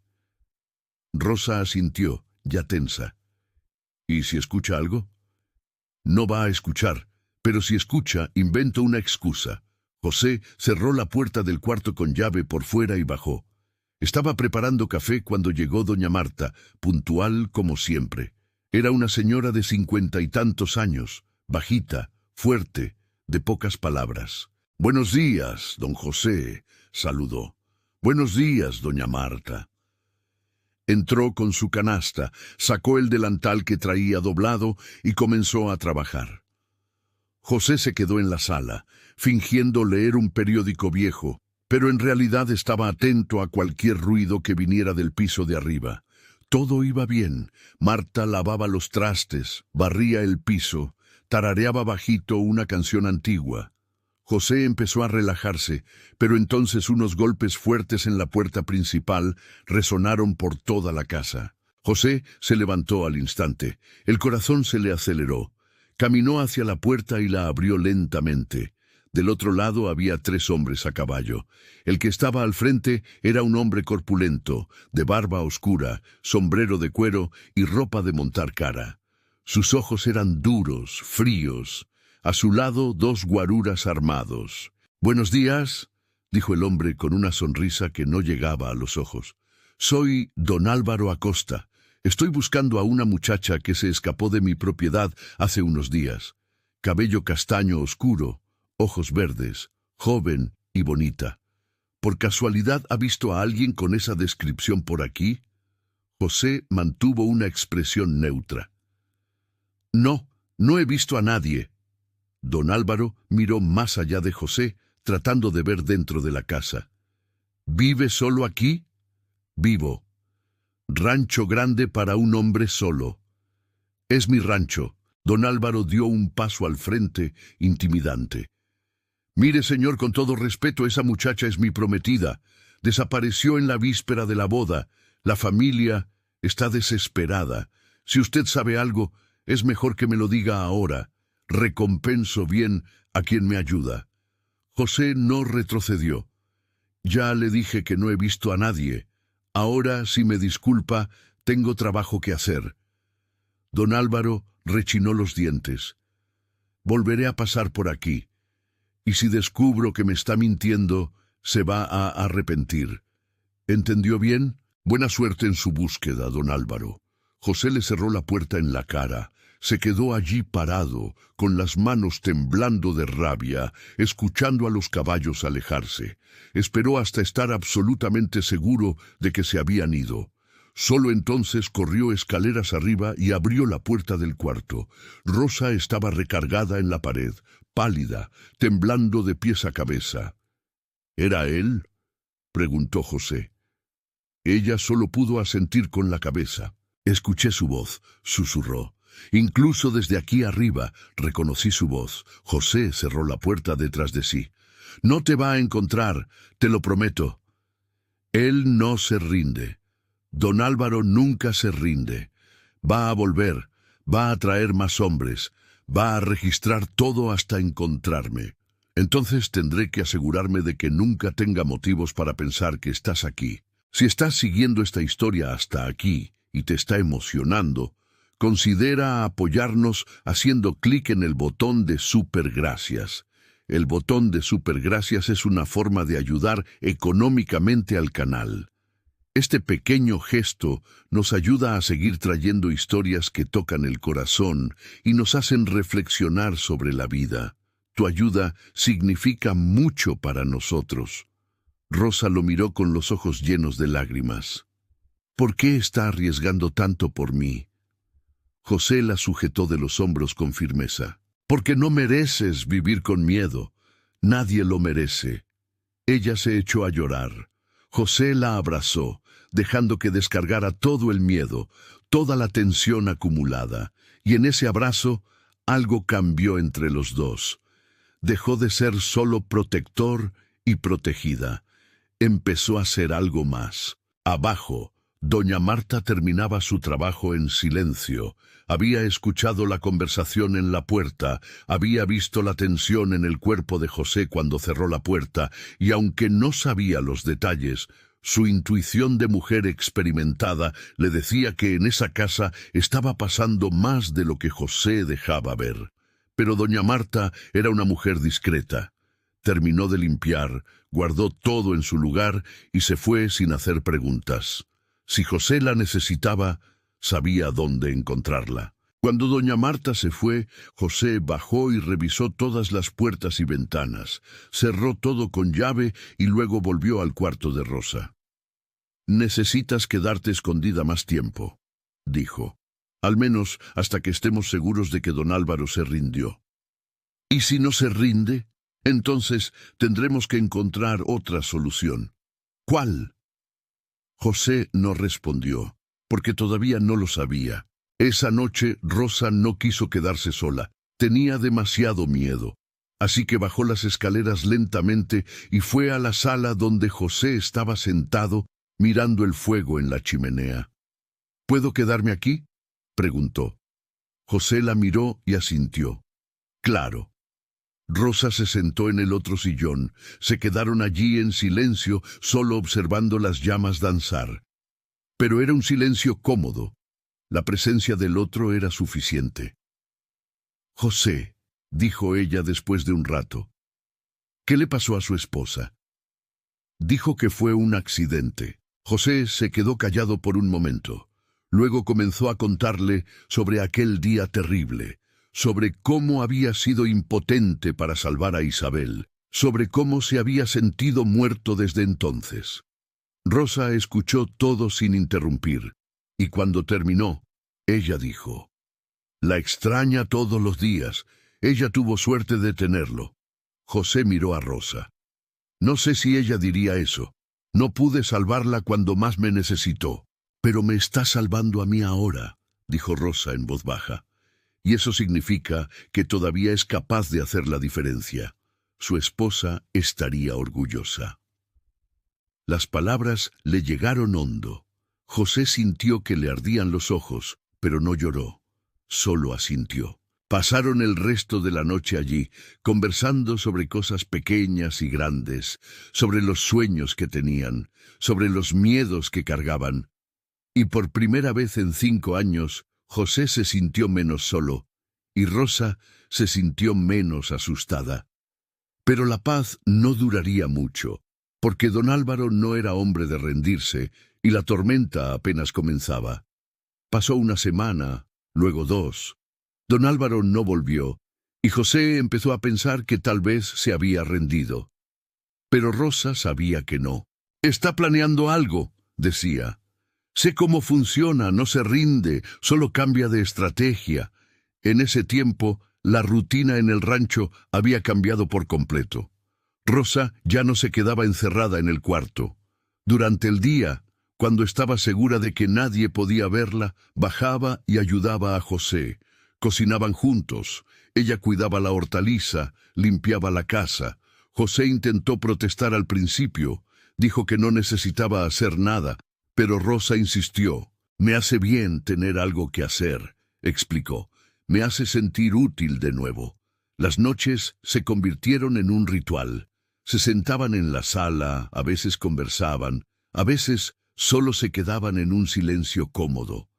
S1: Rosa asintió, ya tensa. «¿Y si escucha algo?» «No va a escuchar, pero si escucha, invento una excusa». José cerró la puerta del cuarto con llave por fuera y bajó. Estaba preparando café cuando llegó doña Marta, puntual como siempre. Era una señora de 50 y tantos años, bajita, fuerte, de pocas palabras. «Buenos días, don José», saludó. «Buenos días, doña Marta». Entró con su canasta, sacó el delantal que traía doblado y comenzó a trabajar. José se quedó en la sala, fingiendo leer un periódico viejo, pero en realidad estaba atento a cualquier ruido que viniera del piso de arriba. Todo iba bien. Marta lavaba los trastes, barría el piso, tarareaba bajito una canción antigua. José empezó a relajarse, pero entonces unos golpes fuertes en la puerta principal resonaron por toda la casa. José se levantó al instante. El corazón se le aceleró. Caminó hacia la puerta y la abrió lentamente. Del otro lado había 3 hombres a caballo. El que estaba al frente era un hombre corpulento, de barba oscura, sombrero de cuero y ropa de montar cara. Sus ojos eran duros, fríos. A su lado 2 guaruras armados. «Buenos días», dijo el hombre con una sonrisa que no llegaba a los ojos. «Soy don Álvaro Acosta. Estoy buscando a una muchacha que se escapó de mi propiedad hace unos días. Cabello castaño oscuro, ojos verdes, joven y bonita. ¿Por casualidad ha visto a alguien con esa descripción por aquí?» José mantuvo una expresión neutra. «No, no he visto a nadie». Don Álvaro miró más allá de José, tratando de ver dentro de la casa. «¿Vive solo aquí?» «Vivo. Rancho grande para un hombre solo». «Es mi rancho». Don Álvaro dio un paso al frente, intimidante. Mire, señor, con todo respeto, esa muchacha es mi prometida. Desapareció en la víspera de la boda. La familia está desesperada. Si usted sabe algo, es mejor que me lo diga ahora. Recompenso bien a quien me ayuda. José no retrocedió. Ya le dije que no he visto a nadie. Ahora, si me disculpa, tengo trabajo que hacer. Don Álvaro rechinó los dientes. Volveré a pasar por aquí. Y si descubro que me está mintiendo, se va a arrepentir. ¿Entendió bien? Buena suerte en su búsqueda, don Álvaro. José le cerró la puerta en la cara. Se quedó allí parado, con las manos temblando de rabia, escuchando a los caballos alejarse. Esperó hasta estar absolutamente seguro de que se habían ido. Solo entonces corrió escaleras arriba y abrió la puerta del cuarto. Rosa estaba recargada en la pared, pálida, temblando de pies a cabeza. ¿Era él?, preguntó José. Ella solo pudo asentir con la cabeza. Escuché su voz, susurró. Incluso desde aquí arriba reconocí su voz. José cerró la puerta detrás de sí. No te va a encontrar, te lo prometo. Él no se rinde. Don Álvaro nunca se rinde. Va a volver, va a traer más hombres, va a registrar todo hasta encontrarme. Entonces tendré que asegurarme de que nunca tenga motivos para pensar que estás aquí. Si estás siguiendo esta historia hasta aquí y te está emocionando, considera apoyarnos haciendo clic en el botón de Supergracias. El botón de Supergracias es una forma de ayudar económicamente al canal. Este pequeño gesto nos ayuda a seguir trayendo historias que tocan el corazón y nos hacen reflexionar sobre la vida. Tu ayuda significa mucho para nosotros. Rosa lo miró con los ojos llenos de lágrimas. ¿Por qué está arriesgando tanto por mí? José la sujetó de los hombros con firmeza. Porque no mereces vivir con miedo. Nadie lo merece. Ella se echó a llorar. José la abrazó, dejando que descargara todo el miedo, toda la tensión acumulada, y en ese abrazo algo cambió entre los dos. Dejó de ser solo protector y protegida. Empezó a ser algo más. Abajo, doña Marta terminaba su trabajo en silencio. Había escuchado la conversación en la puerta, había visto la tensión en el cuerpo de José cuando cerró la puerta, y aunque no sabía los detalles, su intuición de mujer experimentada le decía que en esa casa estaba pasando más de lo que José dejaba ver. Pero doña Marta era una mujer discreta. Terminó de limpiar, guardó todo en su lugar y se fue sin hacer preguntas. Si José la necesitaba, sabía dónde encontrarla. Cuando doña Marta se fue, José bajó y revisó todas las puertas y ventanas, cerró todo con llave y luego volvió al cuarto de Rosa. «Necesitas quedarte escondida más tiempo», dijo. «Al menos hasta que estemos seguros de que don Álvaro se rindió. ¿Y si no se rinde? Entonces tendremos que encontrar otra solución». «¿Cuál?». José no respondió, porque todavía no lo sabía. Esa noche Rosa no quiso quedarse sola. Tenía demasiado miedo. Así que bajó las escaleras lentamente y fue a la sala donde José estaba sentado mirando el fuego en la chimenea. «¿Puedo quedarme aquí?», preguntó. José la miró y asintió. «Claro». Rosa se sentó en el otro sillón. Se quedaron allí en silencio, solo observando las llamas danzar. Pero era un silencio cómodo. La presencia del otro era suficiente. «José», dijo ella después de un rato, «¿qué le pasó a su esposa?». Dijo que fue un accidente. José se quedó callado por un momento. Luego comenzó a contarle sobre aquel día terrible, sobre cómo había sido impotente para salvar a Isabel, sobre cómo se había sentido muerto desde entonces. Rosa escuchó todo sin interrumpir, y cuando terminó, ella dijo: «La extraña todos los días. Ella tuvo suerte de tenerlo». José miró a Rosa. «No sé si ella diría eso. No pude salvarla cuando más me necesitó. Pero me está salvando a mí ahora», dijo Rosa en voz baja. «Y eso significa que todavía es capaz de hacer la diferencia. su esposa estaría orgullosa. Las palabras le llegaron hondo. José sintió que le ardían los ojos, pero no lloró, solo asintió. Pasaron el resto de la noche allí, conversando sobre cosas pequeñas y grandes, sobre los sueños que tenían, sobre los miedos que cargaban. Y por primera vez en 5 años, José se sintió menos solo, y Rosa se sintió menos asustada. Pero la paz no duraría mucho, porque don Álvaro no era hombre de rendirse, y la tormenta apenas comenzaba. Pasó una semana, luego 2. Don Álvaro no volvió, y José empezó a pensar que tal vez se había rendido. Pero Rosa sabía que no. «Está planeando algo», decía. «Sé cómo funciona, no se rinde, solo cambia de estrategia». En ese tiempo, la rutina en el rancho había cambiado por completo. Rosa ya no se quedaba encerrada en el cuarto. Durante el día, cuando estaba segura de que nadie podía verla, bajaba y ayudaba a José. Cocinaban juntos. Ella cuidaba la hortaliza, limpiaba la casa. José intentó protestar al principio. Dijo que no necesitaba hacer nada, pero Rosa insistió. «Me hace bien tener algo que hacer», explicó. «Me hace sentir útil de nuevo». Las noches se convirtieron en un ritual. Se sentaban en la sala, a veces conversaban, a veces solo se quedaban en un silencio cómodo.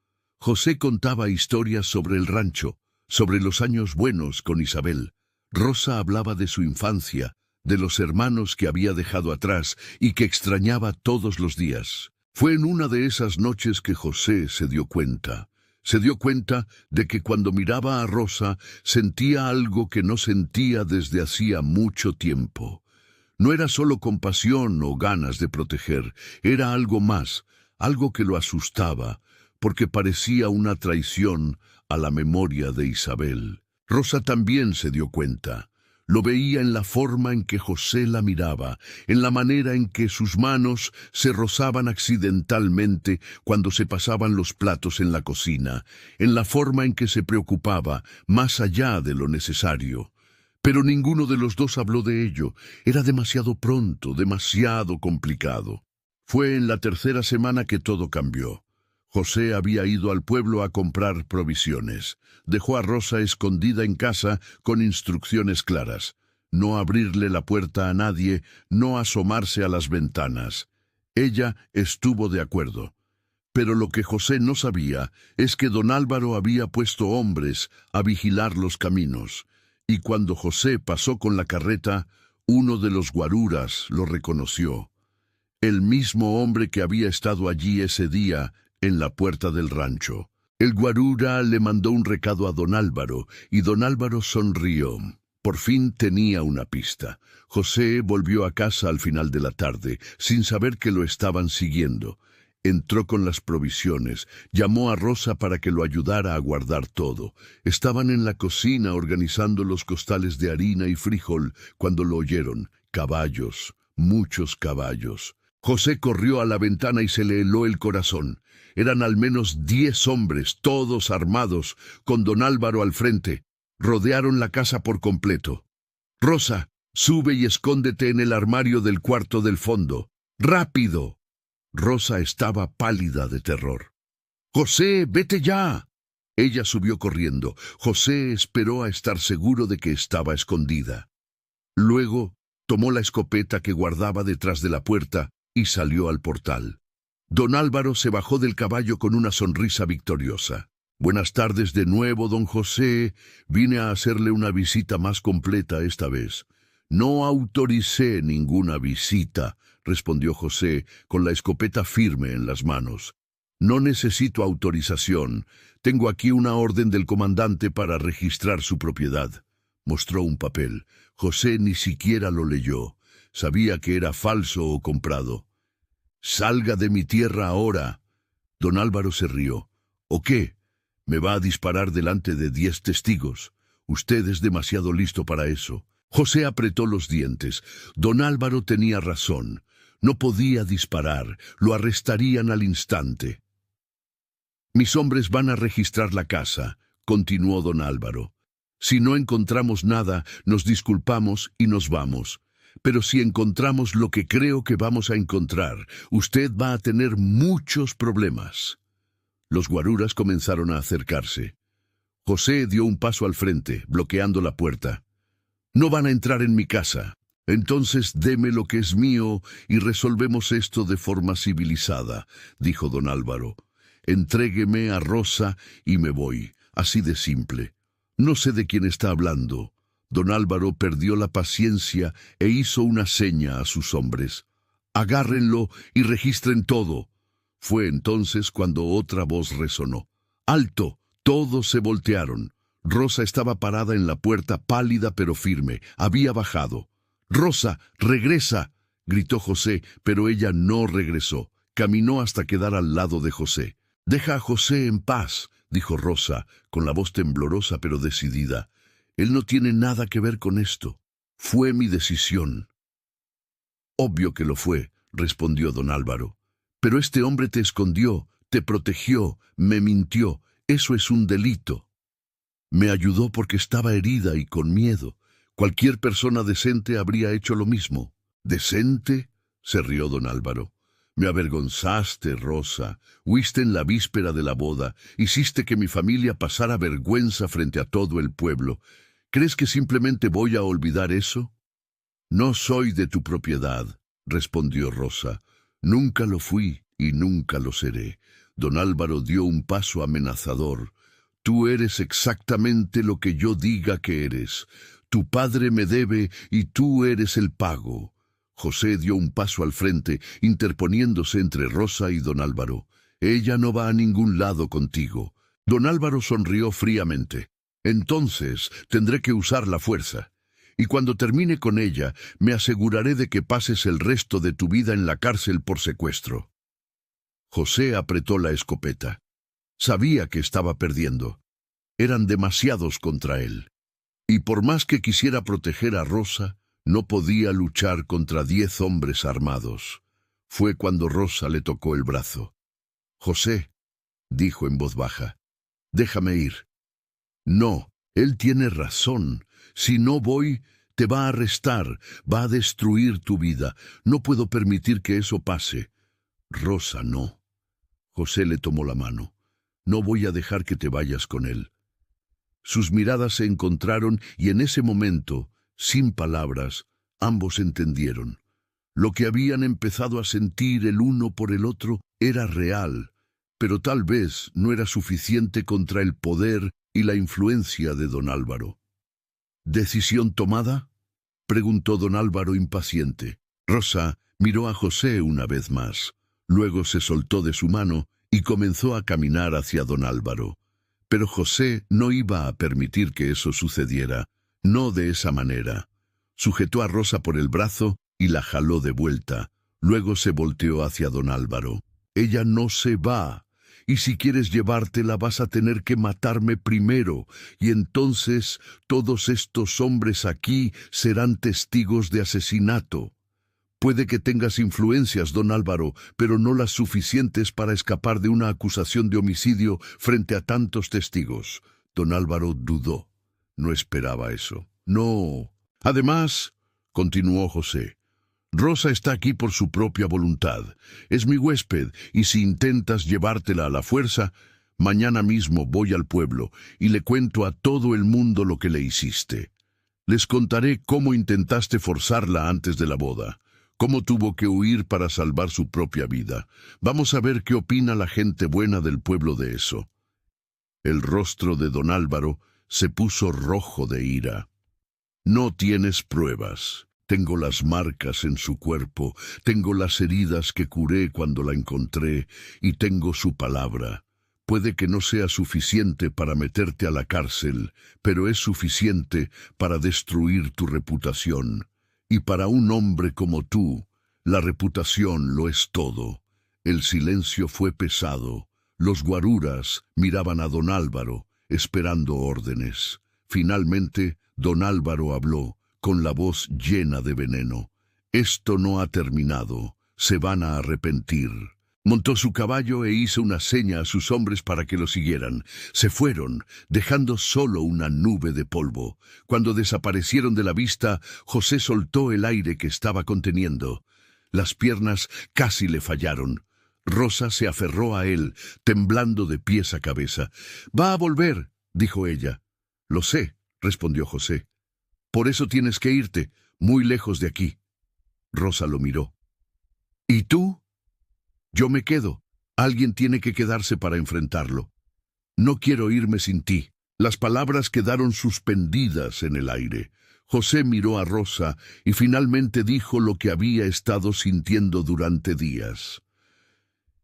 S1: José contaba historias sobre el rancho, sobre los años buenos con Isabel. Rosa hablaba de su infancia, de los hermanos que había dejado atrás y que extrañaba todos los días. Fue en una de esas noches que José se dio cuenta. Se dio cuenta de que cuando miraba a Rosa sentía algo que no sentía desde hacía mucho tiempo. No era solo compasión o ganas de proteger, era algo más, algo que lo asustaba, porque parecía una traición a la memoria de Isabel. Rosa también se dio cuenta. Lo veía en la forma en que José la miraba, en la manera en que sus manos se rozaban accidentalmente cuando se pasaban los platos en la cocina, en la forma en que se preocupaba, más allá de lo necesario. Pero ninguno de los dos habló de ello. Era demasiado pronto, demasiado complicado. Fue en la 3ª semana que todo cambió. José había ido al pueblo a comprar provisiones. Dejó a Rosa escondida en casa con instrucciones claras. No abrirle la puerta a nadie, no asomarse a las ventanas. Ella estuvo de acuerdo. Pero lo que José no sabía es que don Álvaro había puesto hombres a vigilar los caminos. Y cuando José pasó con la carreta, uno de los guaruras lo reconoció. El mismo hombre que había estado allí ese día, en la puerta del rancho. El guarura le mandó un recado a don Álvaro, y don Álvaro sonrió. Por fin tenía una pista. José volvió a casa al final de la tarde, sin saber que lo estaban siguiendo. Entró con las provisiones, llamó a Rosa para que lo ayudara a guardar todo. Estaban en la cocina organizando los costales de harina y frijol cuando lo oyeron. Caballos, muchos caballos. José corrió a la ventana y se le heló el corazón. Eran al menos 10 hombres, todos armados, con don Álvaro al frente. Rodearon la casa por completo. «Rosa, sube y escóndete en el armario del cuarto del fondo. ¡Rápido!». Rosa estaba pálida de terror. «¡José, vete ya!». Ella subió corriendo. José esperó a estar seguro de que estaba escondida. Luego tomó la escopeta que guardaba detrás de la puerta y salió al portal. Don Álvaro se bajó del caballo con una sonrisa victoriosa. «Buenas tardes de nuevo, don José. Vine a hacerle una visita más completa esta vez». «No autoricé ninguna visita», respondió José, con la escopeta firme en las manos. «No necesito autorización. Tengo aquí una orden del comandante para registrar su propiedad». Mostró un papel. José ni siquiera lo leyó. Sabía que era falso o comprado. «Salga de mi tierra ahora». Don Álvaro se rió. «¿O qué? ¿Me va a disparar delante de 10 testigos? Usted es demasiado listo para eso». José apretó los dientes. Don Álvaro tenía razón. No podía disparar. Lo arrestarían al instante. «Mis hombres van a registrar la casa», continuó don Álvaro. Si no encontramos nada, nos disculpamos y nos vamos. Pero si encontramos lo que creo que vamos a encontrar, usted va a tener muchos problemas». Los guaruras comenzaron a acercarse. José dio un paso al frente, bloqueando la puerta. «No van a entrar en mi casa. Entonces deme lo que es mío y resolvemos esto de forma civilizada», dijo don Álvaro. «Entrégueme a Rosa y me voy, así de simple». «No sé de quién está hablando». Don Álvaro perdió la paciencia e hizo una seña a sus hombres. «Agárrenlo y registren todo». Fue entonces cuando otra voz resonó. «¡Alto!». Todos se voltearon. Rosa estaba parada en la puerta, pálida pero firme. Había bajado. «¡Rosa, regresa!», gritó José, pero ella no regresó. Caminó hasta quedar al lado de José. «Deja a José en paz», dijo Rosa, con la voz temblorosa pero decidida. «Él no tiene nada que ver con esto. Fue mi decisión». «Obvio que lo fue», respondió don Álvaro. «Pero este hombre te escondió, te protegió, me mintió. Eso es un delito». «Me ayudó porque estaba herida y con miedo. Cualquier persona decente habría hecho lo mismo». «¿Decente?», se rió don Álvaro. «Me avergonzaste, Rosa. Huiste en la víspera de la boda. Hiciste que mi familia pasara vergüenza frente a todo el pueblo. ¿Crees que simplemente voy a olvidar eso?». «No soy de tu propiedad», respondió Rosa. «Nunca lo fui y nunca lo seré». Don Álvaro dio un paso amenazador. «Tú eres exactamente lo que yo diga que eres. Tu padre me debe y tú eres el pago». José dio un paso al frente, interponiéndose entre Rosa y don Álvaro. «Ella no va a ningún lado contigo». Don Álvaro sonrió fríamente. «Entonces tendré que usar la fuerza. Y cuando termine con ella, me aseguraré de que pases el resto de tu vida en la cárcel por secuestro». José apretó la escopeta. Sabía que estaba perdiendo. Eran demasiados contra él. Y por más que quisiera proteger a Rosa, no podía luchar contra 10 hombres armados. Fue cuando Rosa le tocó el brazo. «José», dijo en voz baja, «déjame ir». «No, él tiene razón. Si no voy, te va a arrestar, va a destruir tu vida. No puedo permitir que eso pase». «Rosa, no». José le tomó la mano. «No voy a dejar que te vayas con él». Sus miradas se encontraron y en ese momento, sin palabras, ambos entendieron. Lo que habían empezado a sentir el uno por el otro era real, pero tal vez no era suficiente contra el poder y la influencia de don Álvaro. «¿Decisión tomada?», preguntó don Álvaro impaciente. Rosa miró a José una vez más. Luego se soltó de su mano y comenzó a caminar hacia don Álvaro. Pero José no iba a permitir que eso sucediera, no de esa manera. Sujetó a Rosa por el brazo y la jaló de vuelta. Luego se volteó hacia don Álvaro. «Ella no se va, y si quieres llevártela vas a tener que matarme primero, y entonces todos estos hombres aquí serán testigos de asesinato». «Puede que tengas influencias, don Álvaro, pero no las suficientes para escapar de una acusación de homicidio frente a tantos testigos». Don Álvaro dudó. No esperaba eso. «No. Además», continuó José, «Rosa está aquí por su propia voluntad. Es mi huésped, y si intentas llevártela a la fuerza, mañana mismo voy al pueblo y le cuento a todo el mundo lo que le hiciste. Les contaré cómo intentaste forzarla antes de la boda, cómo tuvo que huir para salvar su propia vida. Vamos a ver qué opina la gente buena del pueblo de eso». El rostro de don Álvaro se puso rojo de ira. «No tienes pruebas. Tengo las marcas en su cuerpo, tengo las heridas que curé cuando la encontré, y tengo su palabra. Puede que no sea suficiente para meterte a la cárcel, pero es suficiente para destruir tu reputación. Y para un hombre como tú, la reputación lo es todo». El silencio fue pesado. Los guaruras miraban a don Álvaro, esperando órdenes. Finalmente, don Álvaro habló, con la voz llena de veneno. «Esto no ha terminado. Se van a arrepentir. Montó su caballo e hizo una seña a sus hombres para que lo siguieran. Se fueron, dejando solo una nube de polvo. Cuando desaparecieron de la vista, José soltó el aire que estaba conteniendo. Las piernas casi le fallaron. Rosa se aferró a él, temblando de pies a cabeza. «Va a volver», dijo ella. «Lo sé», respondió José. «Por eso tienes que irte, muy lejos de aquí». Rosa lo miró. «¿Y tú?» «Yo me quedo. Alguien tiene que quedarse para enfrentarlo. No quiero irme sin ti». Las palabras quedaron suspendidas en el aire. José miró a Rosa y finalmente dijo lo que había estado sintiendo durante días.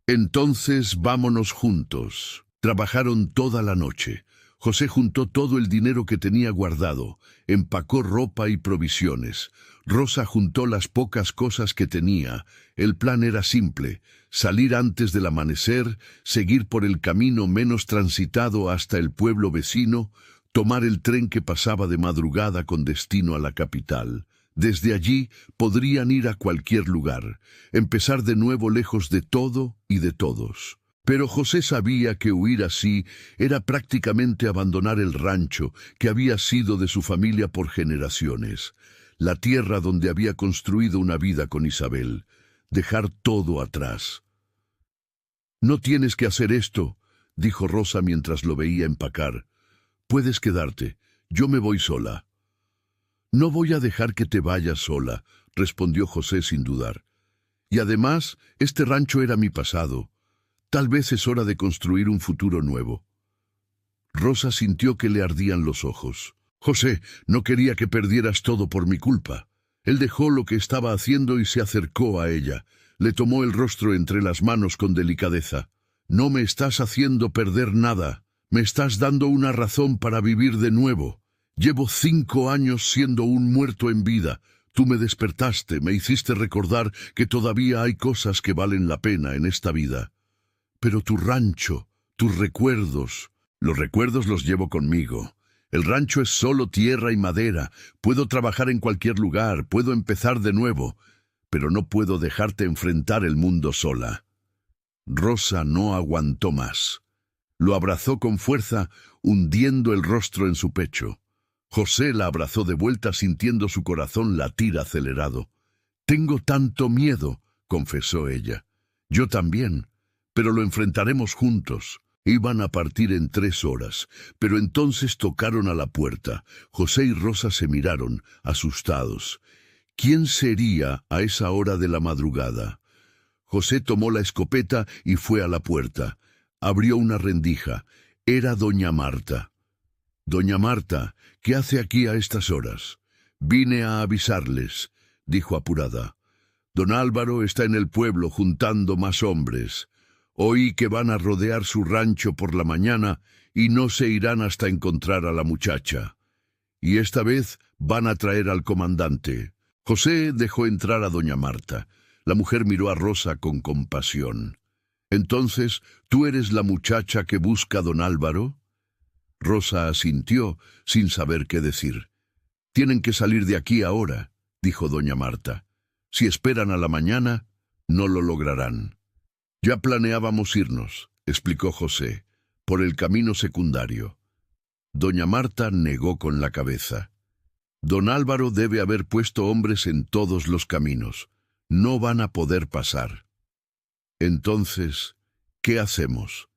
S1: «Entonces vámonos juntos». Trabajaron toda la noche. José juntó todo el dinero que tenía guardado, empacó ropa y provisiones. Rosa juntó las pocas cosas que tenía. El plan era simple: salir antes del amanecer, seguir por el camino menos transitado hasta el pueblo vecino, tomar el tren que pasaba de madrugada con destino a la capital. Desde allí podrían ir a cualquier lugar, empezar de nuevo lejos de todo y de todos. Pero José sabía que huir así era prácticamente abandonar el rancho que había sido de su familia por generaciones, la tierra donde había construido una vida con Isabel, dejar todo atrás. «No tienes que hacer esto», dijo Rosa mientras lo veía empacar. «Puedes quedarte, yo me voy sola». «No voy a dejar que te vayas sola», respondió José sin dudar. «Y además, este rancho era mi pasado. Tal vez es hora de construir un futuro nuevo». Rosa sintió que le ardían los ojos. «José, no quería que perdieras todo por mi culpa». Él dejó lo que estaba haciendo y se acercó a ella. Le tomó el rostro entre las manos con delicadeza. «No me estás haciendo perder nada. Me estás dando una razón para vivir de nuevo. Llevo 5 años siendo un muerto en vida. Tú me despertaste, me hiciste recordar que todavía hay cosas que valen la pena en esta vida. Pero tu rancho, tus recuerdos, los recuerdos los llevo conmigo. El rancho es solo tierra y madera. Puedo trabajar en cualquier lugar, puedo empezar de nuevo, pero no puedo dejarte enfrentar el mundo sola». Rosa no aguantó más. Lo abrazó con fuerza, hundiendo el rostro en su pecho. José la abrazó de vuelta sintiendo su corazón latir acelerado. «Tengo tanto miedo», confesó ella. «Yo también. Pero lo enfrentaremos juntos». Iban a partir en 3 horas, pero entonces tocaron a la puerta. José y Rosa se miraron, asustados. ¿Quién sería a esa hora de la madrugada? José tomó la escopeta y fue a la puerta. Abrió una rendija. Era doña Marta. «Doña Marta, ¿qué hace aquí a estas horas?» «Vine a avisarles», dijo apurada. «Don Álvaro está en el pueblo juntando más hombres. Oí que van a rodear su rancho por la mañana y no se irán hasta encontrar a la muchacha. Y esta vez van a traer al comandante». José dejó entrar a doña Marta. La mujer miró a Rosa con compasión. «Entonces, ¿tú eres la muchacha que busca a don Álvaro?» Rosa asintió, sin saber qué decir. «Tienen que salir de aquí ahora», dijo doña Marta. «Si esperan a la mañana, no lo lograrán». «Ya planeábamos irnos», explicó José, «por el camino secundario». Doña Marta negó con la cabeza. «Don Álvaro debe haber puesto hombres en todos los caminos. No van a poder pasar». «Entonces, ¿qué hacemos?»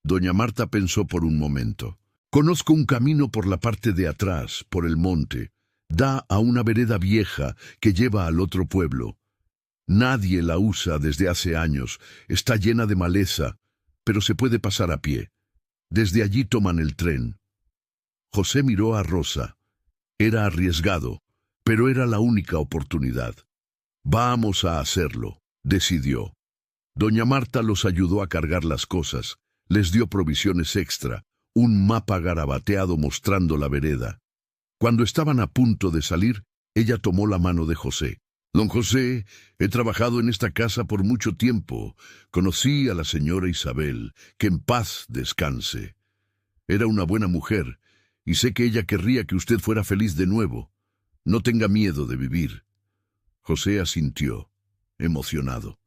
S1: Doña Marta pensó por un momento. «Conozco un camino por la parte de atrás, por el monte. Da a una vereda vieja que lleva al otro pueblo. Nadie la usa desde hace años, está llena de maleza, pero se puede pasar a pie. Desde allí toman el tren». José miró a Rosa. Era arriesgado, pero era la única oportunidad. «Vamos a hacerlo», decidió. Doña Marta los ayudó a cargar las cosas, les dio provisiones extra, un mapa garabateado mostrando la vereda. Cuando estaban a punto de salir, ella tomó la mano de José. «Don José, he trabajado en esta casa por mucho tiempo. Conocí a la señora Isabel, que en paz descanse. Era una buena mujer, y sé que ella querría que usted fuera feliz de nuevo. No tenga miedo de vivir». José asintió, emocionado.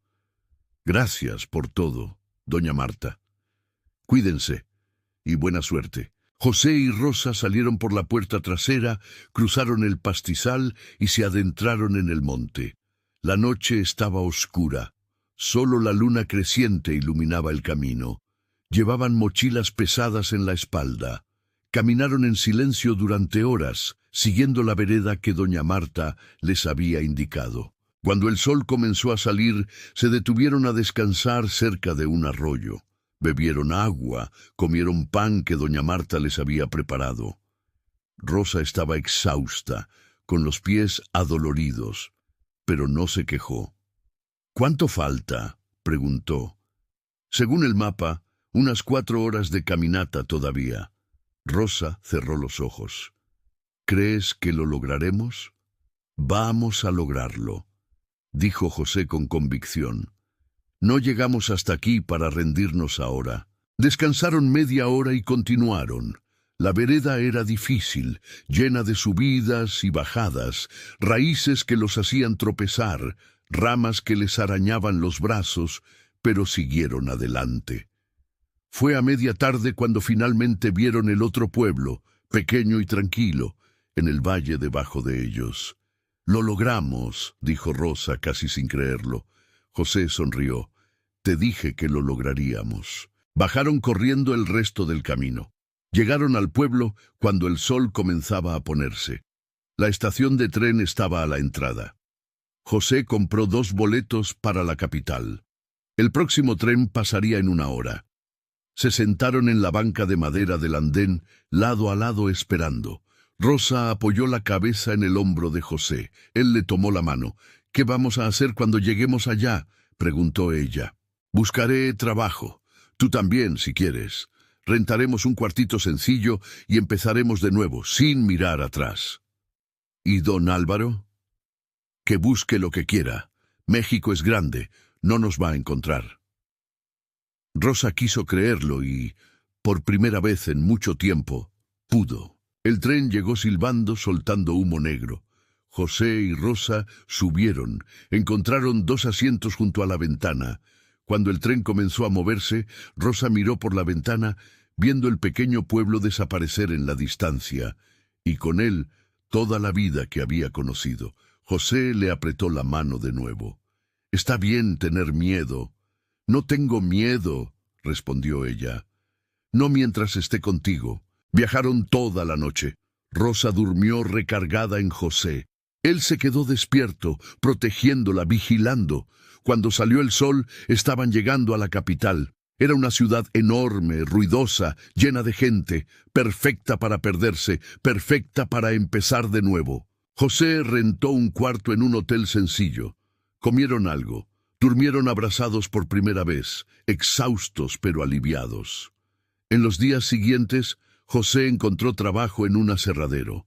S1: Gracias por todo, doña Marta. Cuídense y buena suerte. José y Rosa salieron por la puerta trasera, cruzaron el pastizal y se adentraron en el monte. La noche estaba oscura. Solo la luna creciente iluminaba el camino. Llevaban mochilas pesadas en la espalda. Caminaron en silencio durante horas, siguiendo la vereda que doña Marta les había indicado. Cuando el sol comenzó a salir, se detuvieron a descansar cerca de un arroyo. Bebieron agua, comieron pan que doña Marta les había preparado. Rosa estaba exhausta, con los pies adoloridos, pero no se quejó. —¿Cuánto falta? —preguntó. Según el mapa, unas 4 horas de caminata todavía. Rosa cerró los ojos. —¿Crees que lo lograremos? —Vamos a lograrlo —dijo José con convicción. No llegamos hasta aquí para rendirnos ahora. Descansaron media hora y continuaron. La vereda era difícil, llena de subidas y bajadas, raíces que los hacían tropezar, ramas que les arañaban los brazos, pero siguieron adelante. Fue a media tarde cuando finalmente vieron el otro pueblo, pequeño y tranquilo, en el valle debajo de ellos. —Lo logramos —dijo Rosa casi sin creerlo. José sonrió. —Te dije que lo lograríamos. Bajaron corriendo el resto del camino. Llegaron al pueblo cuando el sol comenzaba a ponerse. La estación de tren estaba a la entrada. José compró 2 boletos para la capital. El próximo tren pasaría en 1 hora. Se sentaron en la banca de madera del andén, lado a lado esperando. Rosa apoyó la cabeza en el hombro de José. Él le tomó la mano. —¿Qué vamos a hacer cuando lleguemos allá? —preguntó ella. —Buscaré trabajo. Tú también, si quieres. Rentaremos un cuartito sencillo y empezaremos de nuevo, sin mirar atrás. —¿Y don Álvaro? —Que busque lo que quiera. México es grande, no nos va a encontrar. Rosa quiso creerlo y, por primera vez en mucho tiempo, pudo. El tren llegó silbando, soltando humo negro. José y Rosa subieron, encontraron 2 asientos junto a la ventana. Cuando el tren comenzó a moverse, Rosa miró por la ventana, viendo el pequeño pueblo desaparecer en la distancia, y con él toda la vida que había conocido. José le apretó la mano de nuevo. —Está bien tener miedo. —No tengo miedo —respondió ella—. No mientras esté contigo. Viajaron toda la noche. Rosa durmió recargada en José. Él se quedó despierto, protegiéndola, vigilando. Cuando salió el sol, estaban llegando a la capital. Era una ciudad enorme, ruidosa, llena de gente, perfecta para perderse, perfecta para empezar de nuevo. José rentó un cuarto en un hotel sencillo. Comieron algo. Durmieron abrazados por primera vez, exhaustos pero aliviados. En los días siguientes, José encontró trabajo en un aserradero.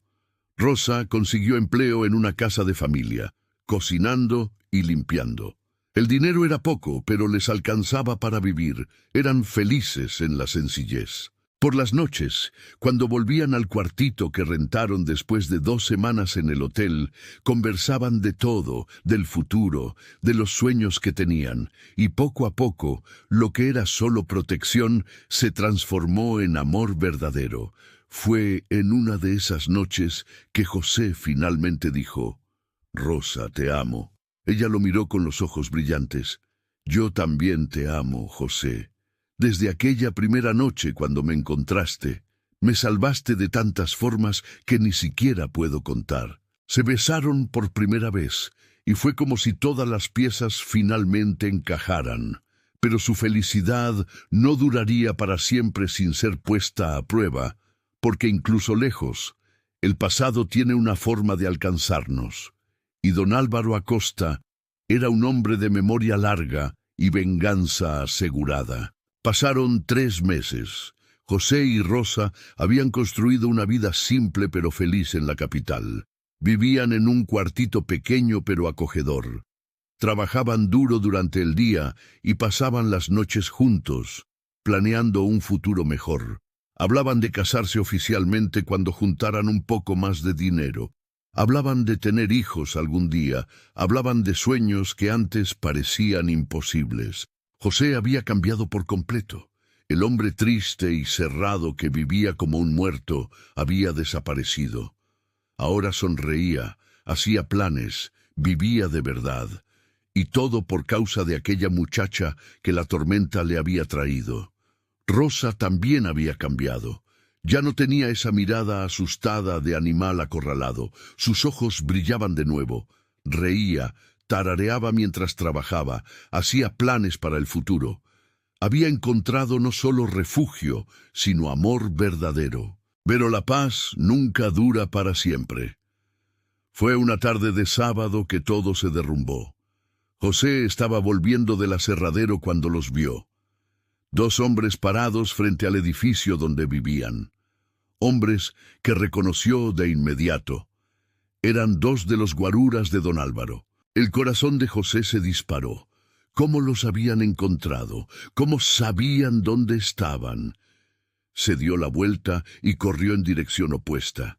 S1: Rosa consiguió empleo en una casa de familia, cocinando y limpiando. El dinero era poco, pero les alcanzaba para vivir. Eran felices en la sencillez. Por las noches, cuando volvían al cuartito que rentaron después de 2 semanas en el hotel, conversaban de todo, del futuro, de los sueños que tenían, y poco a poco, lo que era solo protección se transformó en amor verdadero. Fue en una de esas noches que José finalmente dijo: «Rosa, te amo». Ella lo miró con los ojos brillantes. «Yo también te amo, José. Desde aquella primera noche cuando me encontraste, me salvaste de tantas formas que ni siquiera puedo contar». Se besaron por primera vez, y fue como si todas las piezas finalmente encajaran. Pero su felicidad no duraría para siempre sin ser puesta a prueba, porque incluso lejos, el pasado tiene una forma de alcanzarnos. Y don Álvaro Acosta era un hombre de memoria larga y venganza asegurada. Pasaron 3 meses. José y Rosa habían construido una vida simple pero feliz en la capital. Vivían en un cuartito pequeño pero acogedor. Trabajaban duro durante el día y pasaban las noches juntos, planeando un futuro mejor. Hablaban de casarse oficialmente cuando juntaran un poco más de dinero. Hablaban de tener hijos algún día, hablaban de sueños que antes parecían imposibles. José había cambiado por completo. El hombre triste y cerrado que vivía como un muerto había desaparecido. Ahora sonreía, hacía planes, vivía de verdad. Y todo por causa de aquella muchacha que la tormenta le había traído. Rosa también había cambiado. Ya no tenía esa mirada asustada de animal acorralado. Sus ojos brillaban de nuevo. Reía, tarareaba mientras trabajaba, hacía planes para el futuro. Había encontrado no solo refugio, sino amor verdadero. Pero la paz nunca dura para siempre. Fue una tarde de sábado que todo se derrumbó. José estaba volviendo del aserradero cuando los vio. Dos hombres parados frente al edificio donde vivían. Hombres que reconoció de inmediato. Eran dos de los guaruras de don Álvaro. El corazón de José se disparó. ¿Cómo los habían encontrado? ¿Cómo sabían dónde estaban? Se dio la vuelta y corrió en dirección opuesta.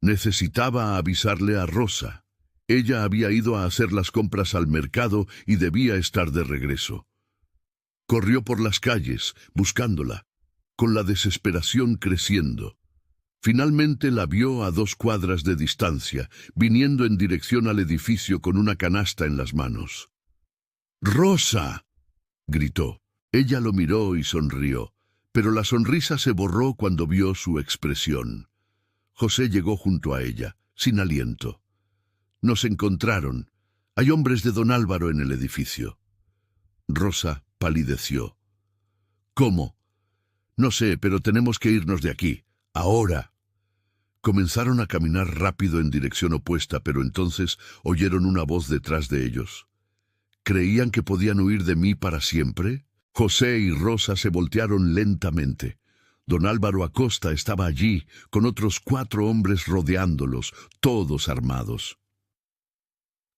S1: Necesitaba avisarle a Rosa. Ella había ido a hacer las compras al mercado y debía estar de regreso. Corrió por las calles, buscándola, con la desesperación creciendo. Finalmente la vio a 2 cuadras de distancia, viniendo en dirección al edificio con una canasta en las manos. ¡Rosa!, gritó. Ella lo miró y sonrió, pero la sonrisa se borró cuando vio su expresión. José llegó junto a ella, sin aliento. Nos encontraron. Hay hombres de don Álvaro en el edificio. Rosa palideció. ¿Cómo? No sé, pero tenemos que irnos de aquí. Ahora. Comenzaron a caminar rápido en dirección opuesta, pero entonces oyeron una voz detrás de ellos. ¿Creían que podían huir de mí para siempre? José y Rosa se voltearon lentamente. Don Álvaro Acosta estaba allí, con otros 4 hombres rodeándolos, todos armados.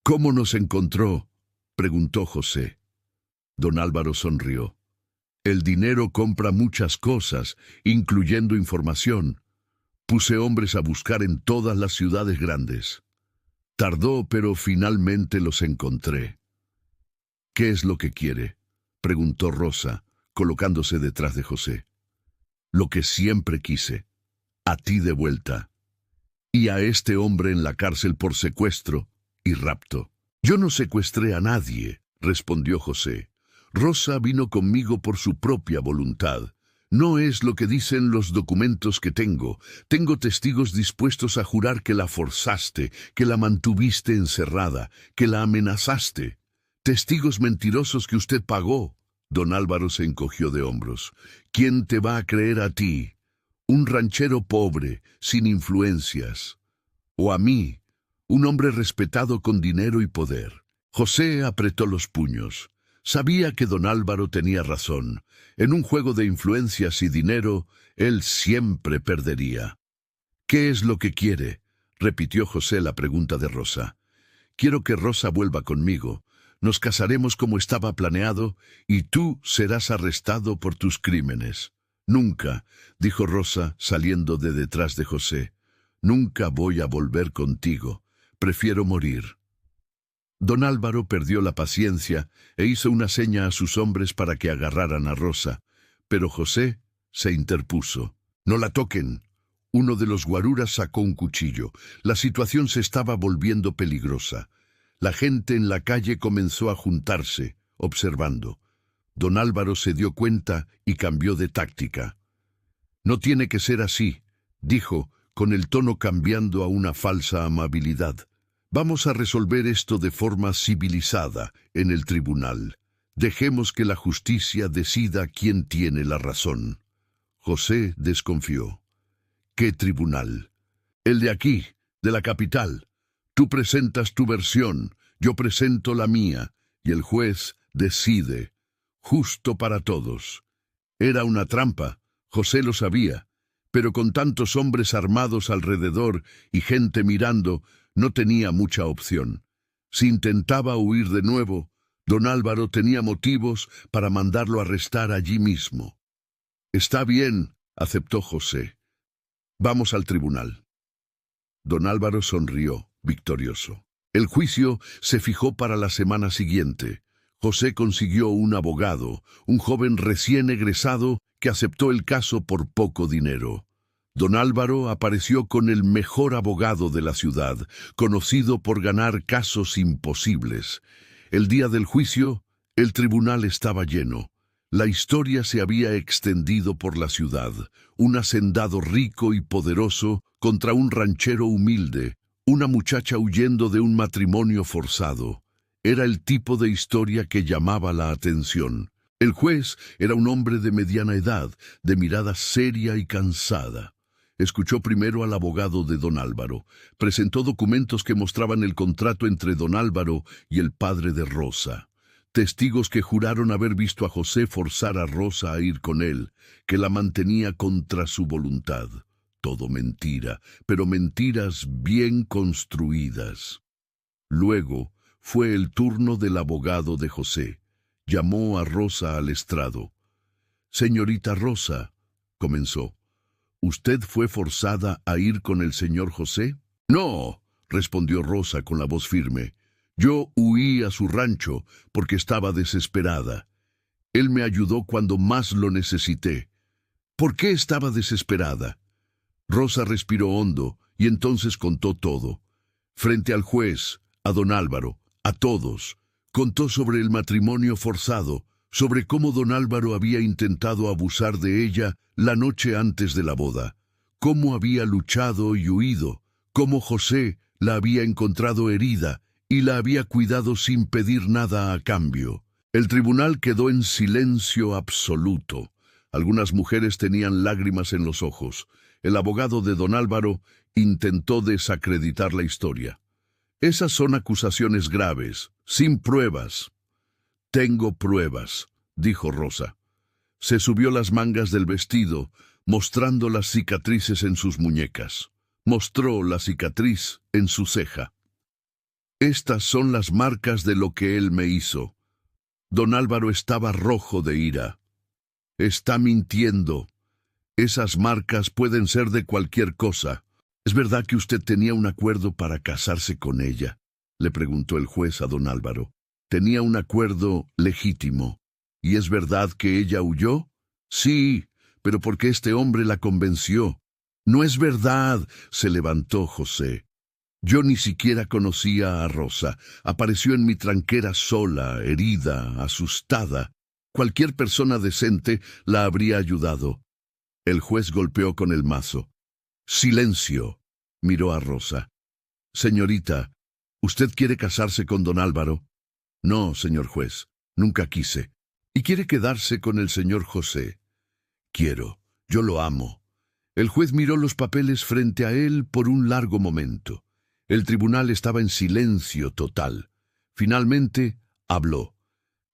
S1: ¿Cómo nos encontró?, preguntó José. Don Álvaro sonrió. El dinero compra muchas cosas, incluyendo información. Puse hombres a buscar en todas las ciudades grandes. Tardó, pero finalmente los encontré. ¿Qué es lo que quiere?, preguntó Rosa, colocándose detrás de José. Lo que siempre quise. A ti de vuelta. Y a este hombre en la cárcel por secuestro y rapto. Yo no secuestré a nadie, respondió José. Rosa vino conmigo por su propia voluntad. No es lo que dicen los documentos que tengo. Tengo testigos dispuestos a jurar que la forzaste, que la mantuviste encerrada, que la amenazaste. Testigos mentirosos que usted pagó. Don Álvaro se encogió de hombros. ¿Quién te va a creer a ti? Un ranchero pobre, sin influencias. O a mí, un hombre respetado con dinero y poder. José apretó los puños. Sabía que don Álvaro tenía razón. En un juego de influencias y dinero, él siempre perdería. ¿Qué es lo que quiere?, repitió José la pregunta de Rosa. Quiero que Rosa vuelva conmigo. Nos casaremos como estaba planeado y tú serás arrestado por tus crímenes. Nunca, dijo Rosa saliendo de detrás de José. Nunca voy a volver contigo. Prefiero morir. Don Álvaro perdió la paciencia e hizo una seña a sus hombres para que agarraran a Rosa, pero José se interpuso. «No la toquen». Uno de los guaruras sacó un cuchillo. La situación se estaba volviendo peligrosa. La gente en la calle comenzó a juntarse, observando. Don Álvaro se dio cuenta y cambió de táctica. «No tiene que ser así», dijo, con el tono cambiando a una falsa amabilidad. «Vamos a resolver esto de forma civilizada en el tribunal. Dejemos que la justicia decida quién tiene la razón». José desconfió. «¿Qué tribunal?» «El de aquí, de la capital. Tú presentas tu versión, yo presento la mía, y el juez decide. Justo para todos». Era una trampa, José lo sabía, pero con tantos hombres armados alrededor y gente mirando, no tenía mucha opción. Si intentaba huir de nuevo, don Álvaro tenía motivos para mandarlo arrestar allí mismo. «Está bien», aceptó José. «Vamos al tribunal». Don Álvaro sonrió, victorioso. El juicio se fijó para la semana siguiente. José consiguió un abogado, un joven recién egresado que aceptó el caso por poco dinero. Don Álvaro apareció con el mejor abogado de la ciudad, conocido por ganar casos imposibles. El día del juicio, el tribunal estaba lleno. La historia se había extendido por la ciudad. Un hacendado rico y poderoso contra un ranchero humilde, una muchacha huyendo de un matrimonio forzado. Era el tipo de historia que llamaba la atención. El juez era un hombre de mediana edad, de mirada seria y cansada. Escuchó primero al abogado de don Álvaro. Presentó documentos que mostraban el contrato entre don Álvaro y el padre de Rosa. Testigos que juraron haber visto a José forzar a Rosa a ir con él, que la mantenía contra su voluntad. Todo mentira, pero mentiras bien construidas. Luego fue el turno del abogado de José. Llamó a Rosa al estrado. «Señorita Rosa», comenzó, «¿usted fue forzada a ir con el señor José?» «No», respondió Rosa con la voz firme. «Yo huí a su rancho porque estaba desesperada. Él me ayudó cuando más lo necesité». «¿Por qué estaba desesperada?» Rosa respiró hondo y entonces contó todo. Frente al juez, a don Álvaro, a todos, contó sobre el matrimonio forzado, sobre cómo don Álvaro había intentado abusar de ella la noche antes de la boda, cómo había luchado y huido, cómo José la había encontrado herida y la había cuidado sin pedir nada a cambio. El tribunal quedó en silencio absoluto. Algunas mujeres tenían lágrimas en los ojos. El abogado de don Álvaro intentó desacreditar la historia. «Esas son acusaciones graves, sin pruebas». «Tengo pruebas», dijo Rosa. Se subió las mangas del vestido, mostrando las cicatrices en sus muñecas. Mostró la cicatriz en su ceja. «Estas son las marcas de lo que él me hizo». Don Álvaro estaba rojo de ira. «Está mintiendo. Esas marcas pueden ser de cualquier cosa». «¿Es verdad que usted tenía un acuerdo para casarse con ella?», le preguntó el juez a don Álvaro. «Tenía un acuerdo legítimo. ¿Y es verdad que ella huyó?» «Sí, pero porque este hombre la convenció». «No es verdad», se levantó José. «Yo ni siquiera conocía a Rosa. Apareció en mi tranquera sola, herida, asustada. Cualquier persona decente la habría ayudado». El juez golpeó con el mazo. «Silencio», miró a Rosa. «Señorita, ¿usted quiere casarse con don Álvaro?» «No, señor juez, nunca quise». «¿Y quiere quedarse con el señor José?» «Quiero, yo lo amo». El juez miró los papeles frente a él por un largo momento. El tribunal estaba en silencio total. Finalmente, habló.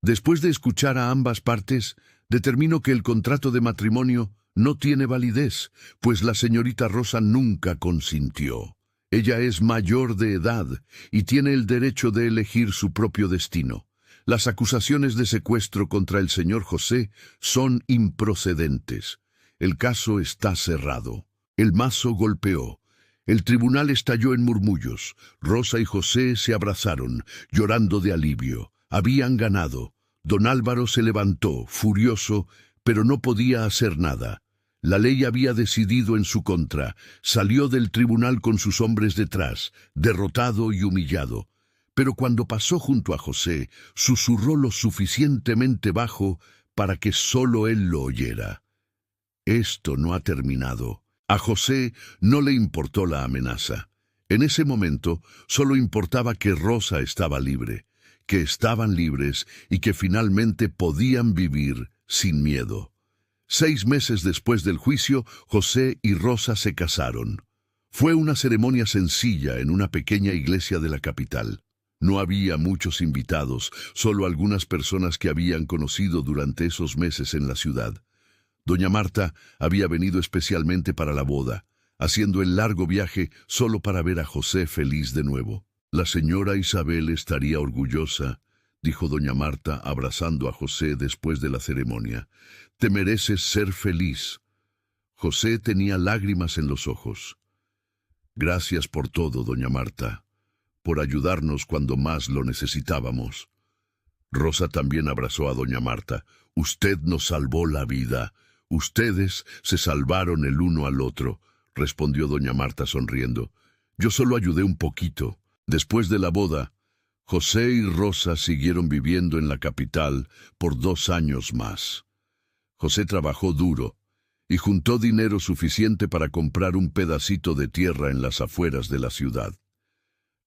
S1: Después de escuchar a ambas partes, determinó que el contrato de matrimonio no tiene validez, pues la señorita Rosa nunca consintió. Ella es mayor de edad y tiene el derecho de elegir su propio destino. Las acusaciones de secuestro contra el señor José son improcedentes. El caso está cerrado. El mazo golpeó. El tribunal estalló en murmullos. Rosa y José se abrazaron, llorando de alivio. Habían ganado. Don Álvaro se levantó, furioso, pero no podía hacer nada. La ley había decidido en su contra. Salió del tribunal con sus hombres detrás, derrotado y humillado. Pero cuando pasó junto a José, susurró lo suficientemente bajo para que solo él lo oyera. «Esto no ha terminado». A José no le importó la amenaza. En ese momento solo importaba que Rosa estaba libre, que estaban libres y que finalmente podían vivir sin miedo. 6 meses después del juicio, José y Rosa se casaron. Fue una ceremonia sencilla en una pequeña iglesia de la capital. No había muchos invitados, solo algunas personas que habían conocido durante esos meses en la ciudad. Doña Marta había venido especialmente para la boda, haciendo el largo viaje solo para ver a José feliz de nuevo. «La señora Isabel estaría orgullosa», dijo doña Marta abrazando a José después de la ceremonia. «Te mereces ser feliz». José tenía lágrimas en los ojos. Gracias por todo, doña Marta, por ayudarnos cuando más lo necesitábamos. Rosa también abrazó a doña Marta. Usted nos salvó la vida. Ustedes se salvaron el uno al otro, respondió doña Marta sonriendo. Yo solo ayudé un poquito. Después de la boda, José y Rosa siguieron viviendo en la capital por 2 años más. José trabajó duro y juntó dinero suficiente para comprar un pedacito de tierra en las afueras de la ciudad.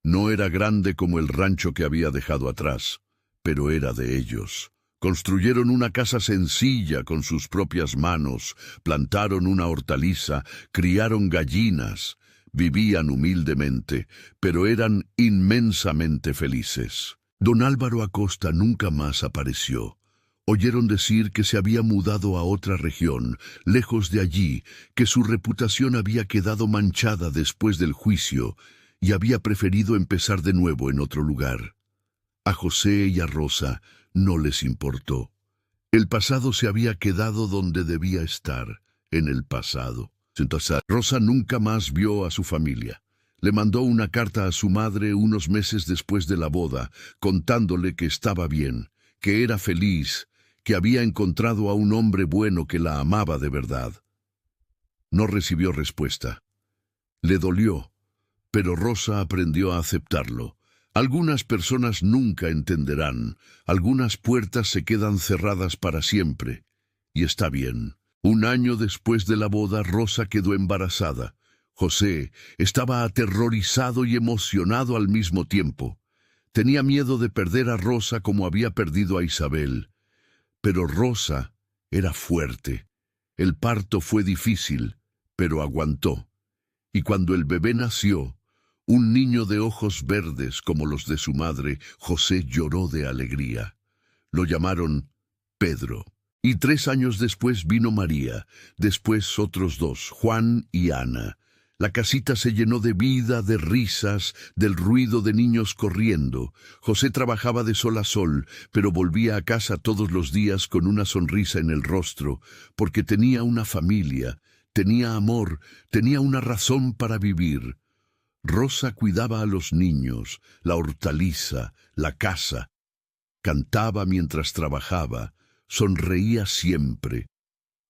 S1: No era grande como el rancho que había dejado atrás, pero era de ellos. Construyeron una casa sencilla con sus propias manos, plantaron una hortaliza, criaron gallinas, vivían humildemente, pero eran inmensamente felices. Don Álvaro Acosta nunca más apareció. Oyeron decir que se había mudado a otra región, lejos de allí, que su reputación había quedado manchada después del juicio y había preferido empezar de nuevo en otro lugar. A José y a Rosa no les importó. El pasado se había quedado donde debía estar, en el pasado. Entonces, Rosa nunca más vio a su familia. Le mandó una carta a su madre unos meses después de la boda, contándole que estaba bien, que era feliz, que había encontrado a un hombre bueno que la amaba de verdad. No recibió respuesta. Le dolió, pero Rosa aprendió a aceptarlo. Algunas personas nunca entenderán, algunas puertas se quedan cerradas para siempre, y está bien. 1 año después de la boda, Rosa quedó embarazada. José estaba aterrorizado y emocionado al mismo tiempo. Tenía miedo de perder a Rosa como había perdido a Isabel. Pero Rosa era fuerte. El parto fue difícil, pero aguantó. Y cuando el bebé nació, un niño de ojos verdes como los de su madre, José lloró de alegría. Lo llamaron Pedro. Y 3 años después vino María, después otros 2, Juan y Ana. La casita se llenó de vida, de risas, del ruido de niños corriendo. José trabajaba de sol a sol, pero volvía a casa todos los días con una sonrisa en el rostro, porque tenía una familia, tenía amor, tenía una razón para vivir. Rosa cuidaba a los niños, la hortaliza, la casa. Cantaba mientras trabajaba, sonreía siempre.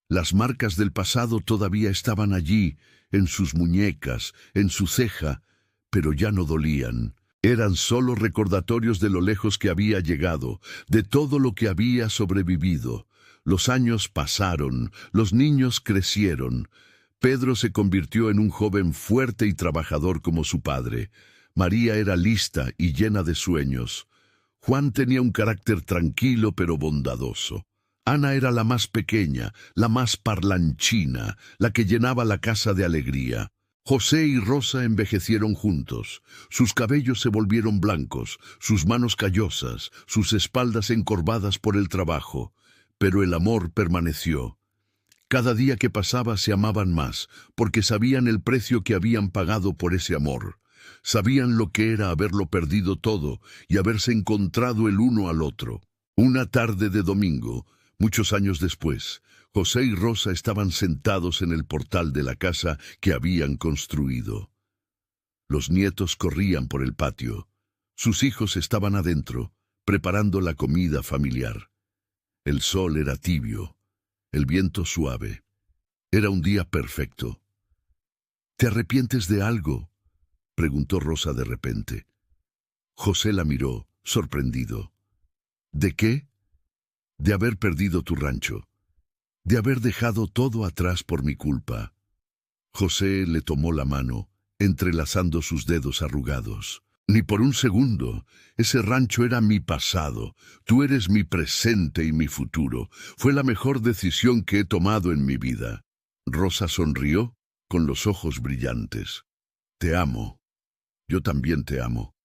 S1: Las marcas del pasado todavía estaban allí, en sus muñecas, en su ceja, pero ya no dolían. Eran solo recordatorios de lo lejos que había llegado, de todo lo que había sobrevivido. Los años pasaron, los niños crecieron. Pedro se convirtió en un joven fuerte y trabajador como su padre. María era lista y llena de sueños. Juan tenía un carácter tranquilo pero bondadoso. Ana era la más pequeña, la más parlanchina, la que llenaba la casa de alegría. José y Rosa envejecieron juntos. Sus cabellos se volvieron blancos, sus manos callosas, sus espaldas encorvadas por el trabajo. Pero el amor permaneció. Cada día que pasaba se amaban más, porque sabían el precio que habían pagado por ese amor. Sabían lo que era haberlo perdido todo y haberse encontrado el uno al otro. Una tarde de domingo, muchos años después, José y Rosa estaban sentados en el portal de la casa que habían construido. Los nietos corrían por el patio. Sus hijos estaban adentro, preparando la comida familiar. El sol era tibio, el viento suave. Era un día perfecto. ¿Te arrepientes de algo?, preguntó Rosa de repente. José la miró, sorprendido. ¿De qué? De haber perdido tu rancho, de haber dejado todo atrás por mi culpa. José le tomó la mano, entrelazando sus dedos arrugados. Ni por un segundo. Ese rancho era mi pasado. Tú eres mi presente y mi futuro. Fue la mejor decisión que he tomado en mi vida. Rosa sonrió, con los ojos brillantes. Te amo. Yo también te amo.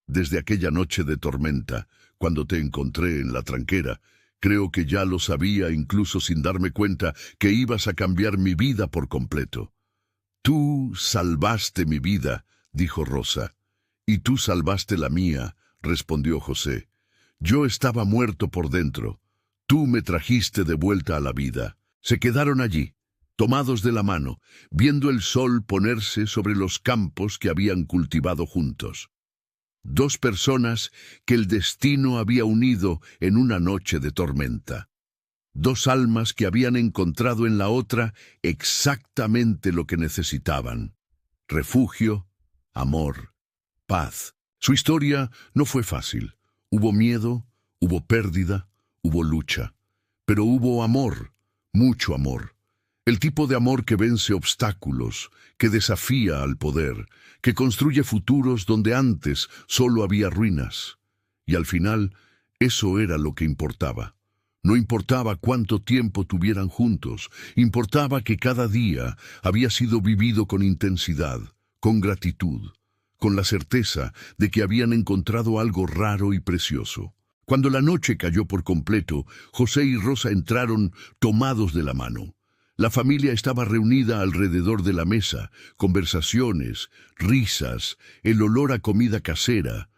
S1: Desde aquella noche de tormenta, cuando te encontré en la tranquera, creo que ya lo sabía, incluso sin darme cuenta, que ibas a cambiar mi vida por completo. Tú salvaste mi vida, dijo Rosa. Y tú salvaste la mía, respondió José. Yo estaba muerto por dentro. Tú me trajiste de vuelta a la vida. Se quedaron allí, tomados de la mano, viendo el sol ponerse sobre los campos que habían cultivado juntos. Dos personas que el destino había unido en una noche de tormenta. Dos almas que habían encontrado en la otra exactamente lo que necesitaban: refugio, amor, paz. Su historia no fue fácil. Hubo miedo, hubo pérdida, hubo lucha. Pero hubo amor, mucho amor. El tipo de amor que vence obstáculos, que desafía al poder, que construye futuros donde antes solo había ruinas. Y al final, eso era lo que importaba. No importaba cuánto tiempo tuvieran juntos, importaba que cada día había sido vivido con intensidad, con gratitud, con la certeza de que habían encontrado algo raro y precioso. Cuando la noche cayó por completo, José y Rosa entraron tomados de la mano. La familia estaba reunida alrededor de la mesa, conversaciones, risas, el olor a comida casera.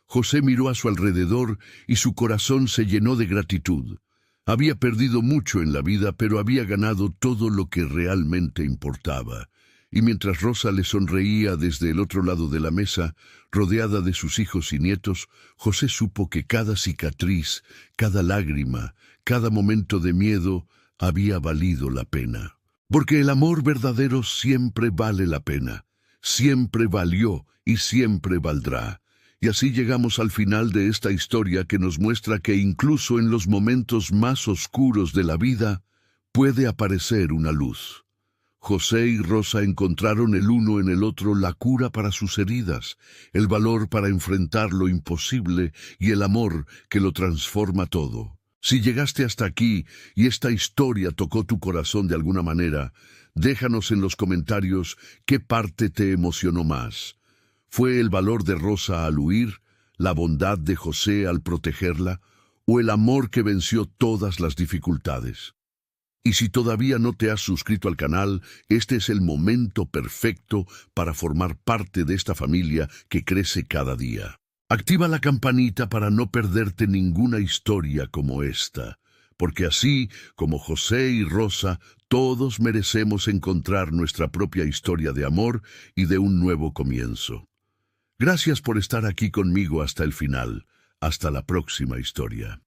S1: José miró a su alrededor y su corazón se llenó de gratitud. Había perdido mucho en la vida, pero había ganado todo lo que realmente importaba. Y mientras Rosa le sonreía desde el otro lado de la mesa, rodeada de sus hijos y nietos, José supo que cada cicatriz, cada lágrima, cada momento de miedo había valido la pena. Porque el amor verdadero siempre vale la pena, siempre valió y siempre valdrá. Y así llegamos al final de esta historia que nos muestra que incluso en los momentos más oscuros de la vida puede aparecer una luz. José y Rosa encontraron el uno en el otro la cura para sus heridas, el valor para enfrentar lo imposible y el amor que lo transforma todo. Si llegaste hasta aquí y esta historia tocó tu corazón de alguna manera, déjanos en los comentarios qué parte te emocionó más. ¿Fue el valor de Rosa al huir, la bondad de José al protegerla, o el amor que venció todas las dificultades? Y si todavía no te has suscrito al canal, este es el momento perfecto para formar parte de esta familia que crece cada día. Activa la campanita para no perderte ninguna historia como esta, porque así como José y Rosa, todos merecemos encontrar nuestra propia historia de amor y de un nuevo comienzo. Gracias por estar aquí conmigo hasta el final. Hasta la próxima historia.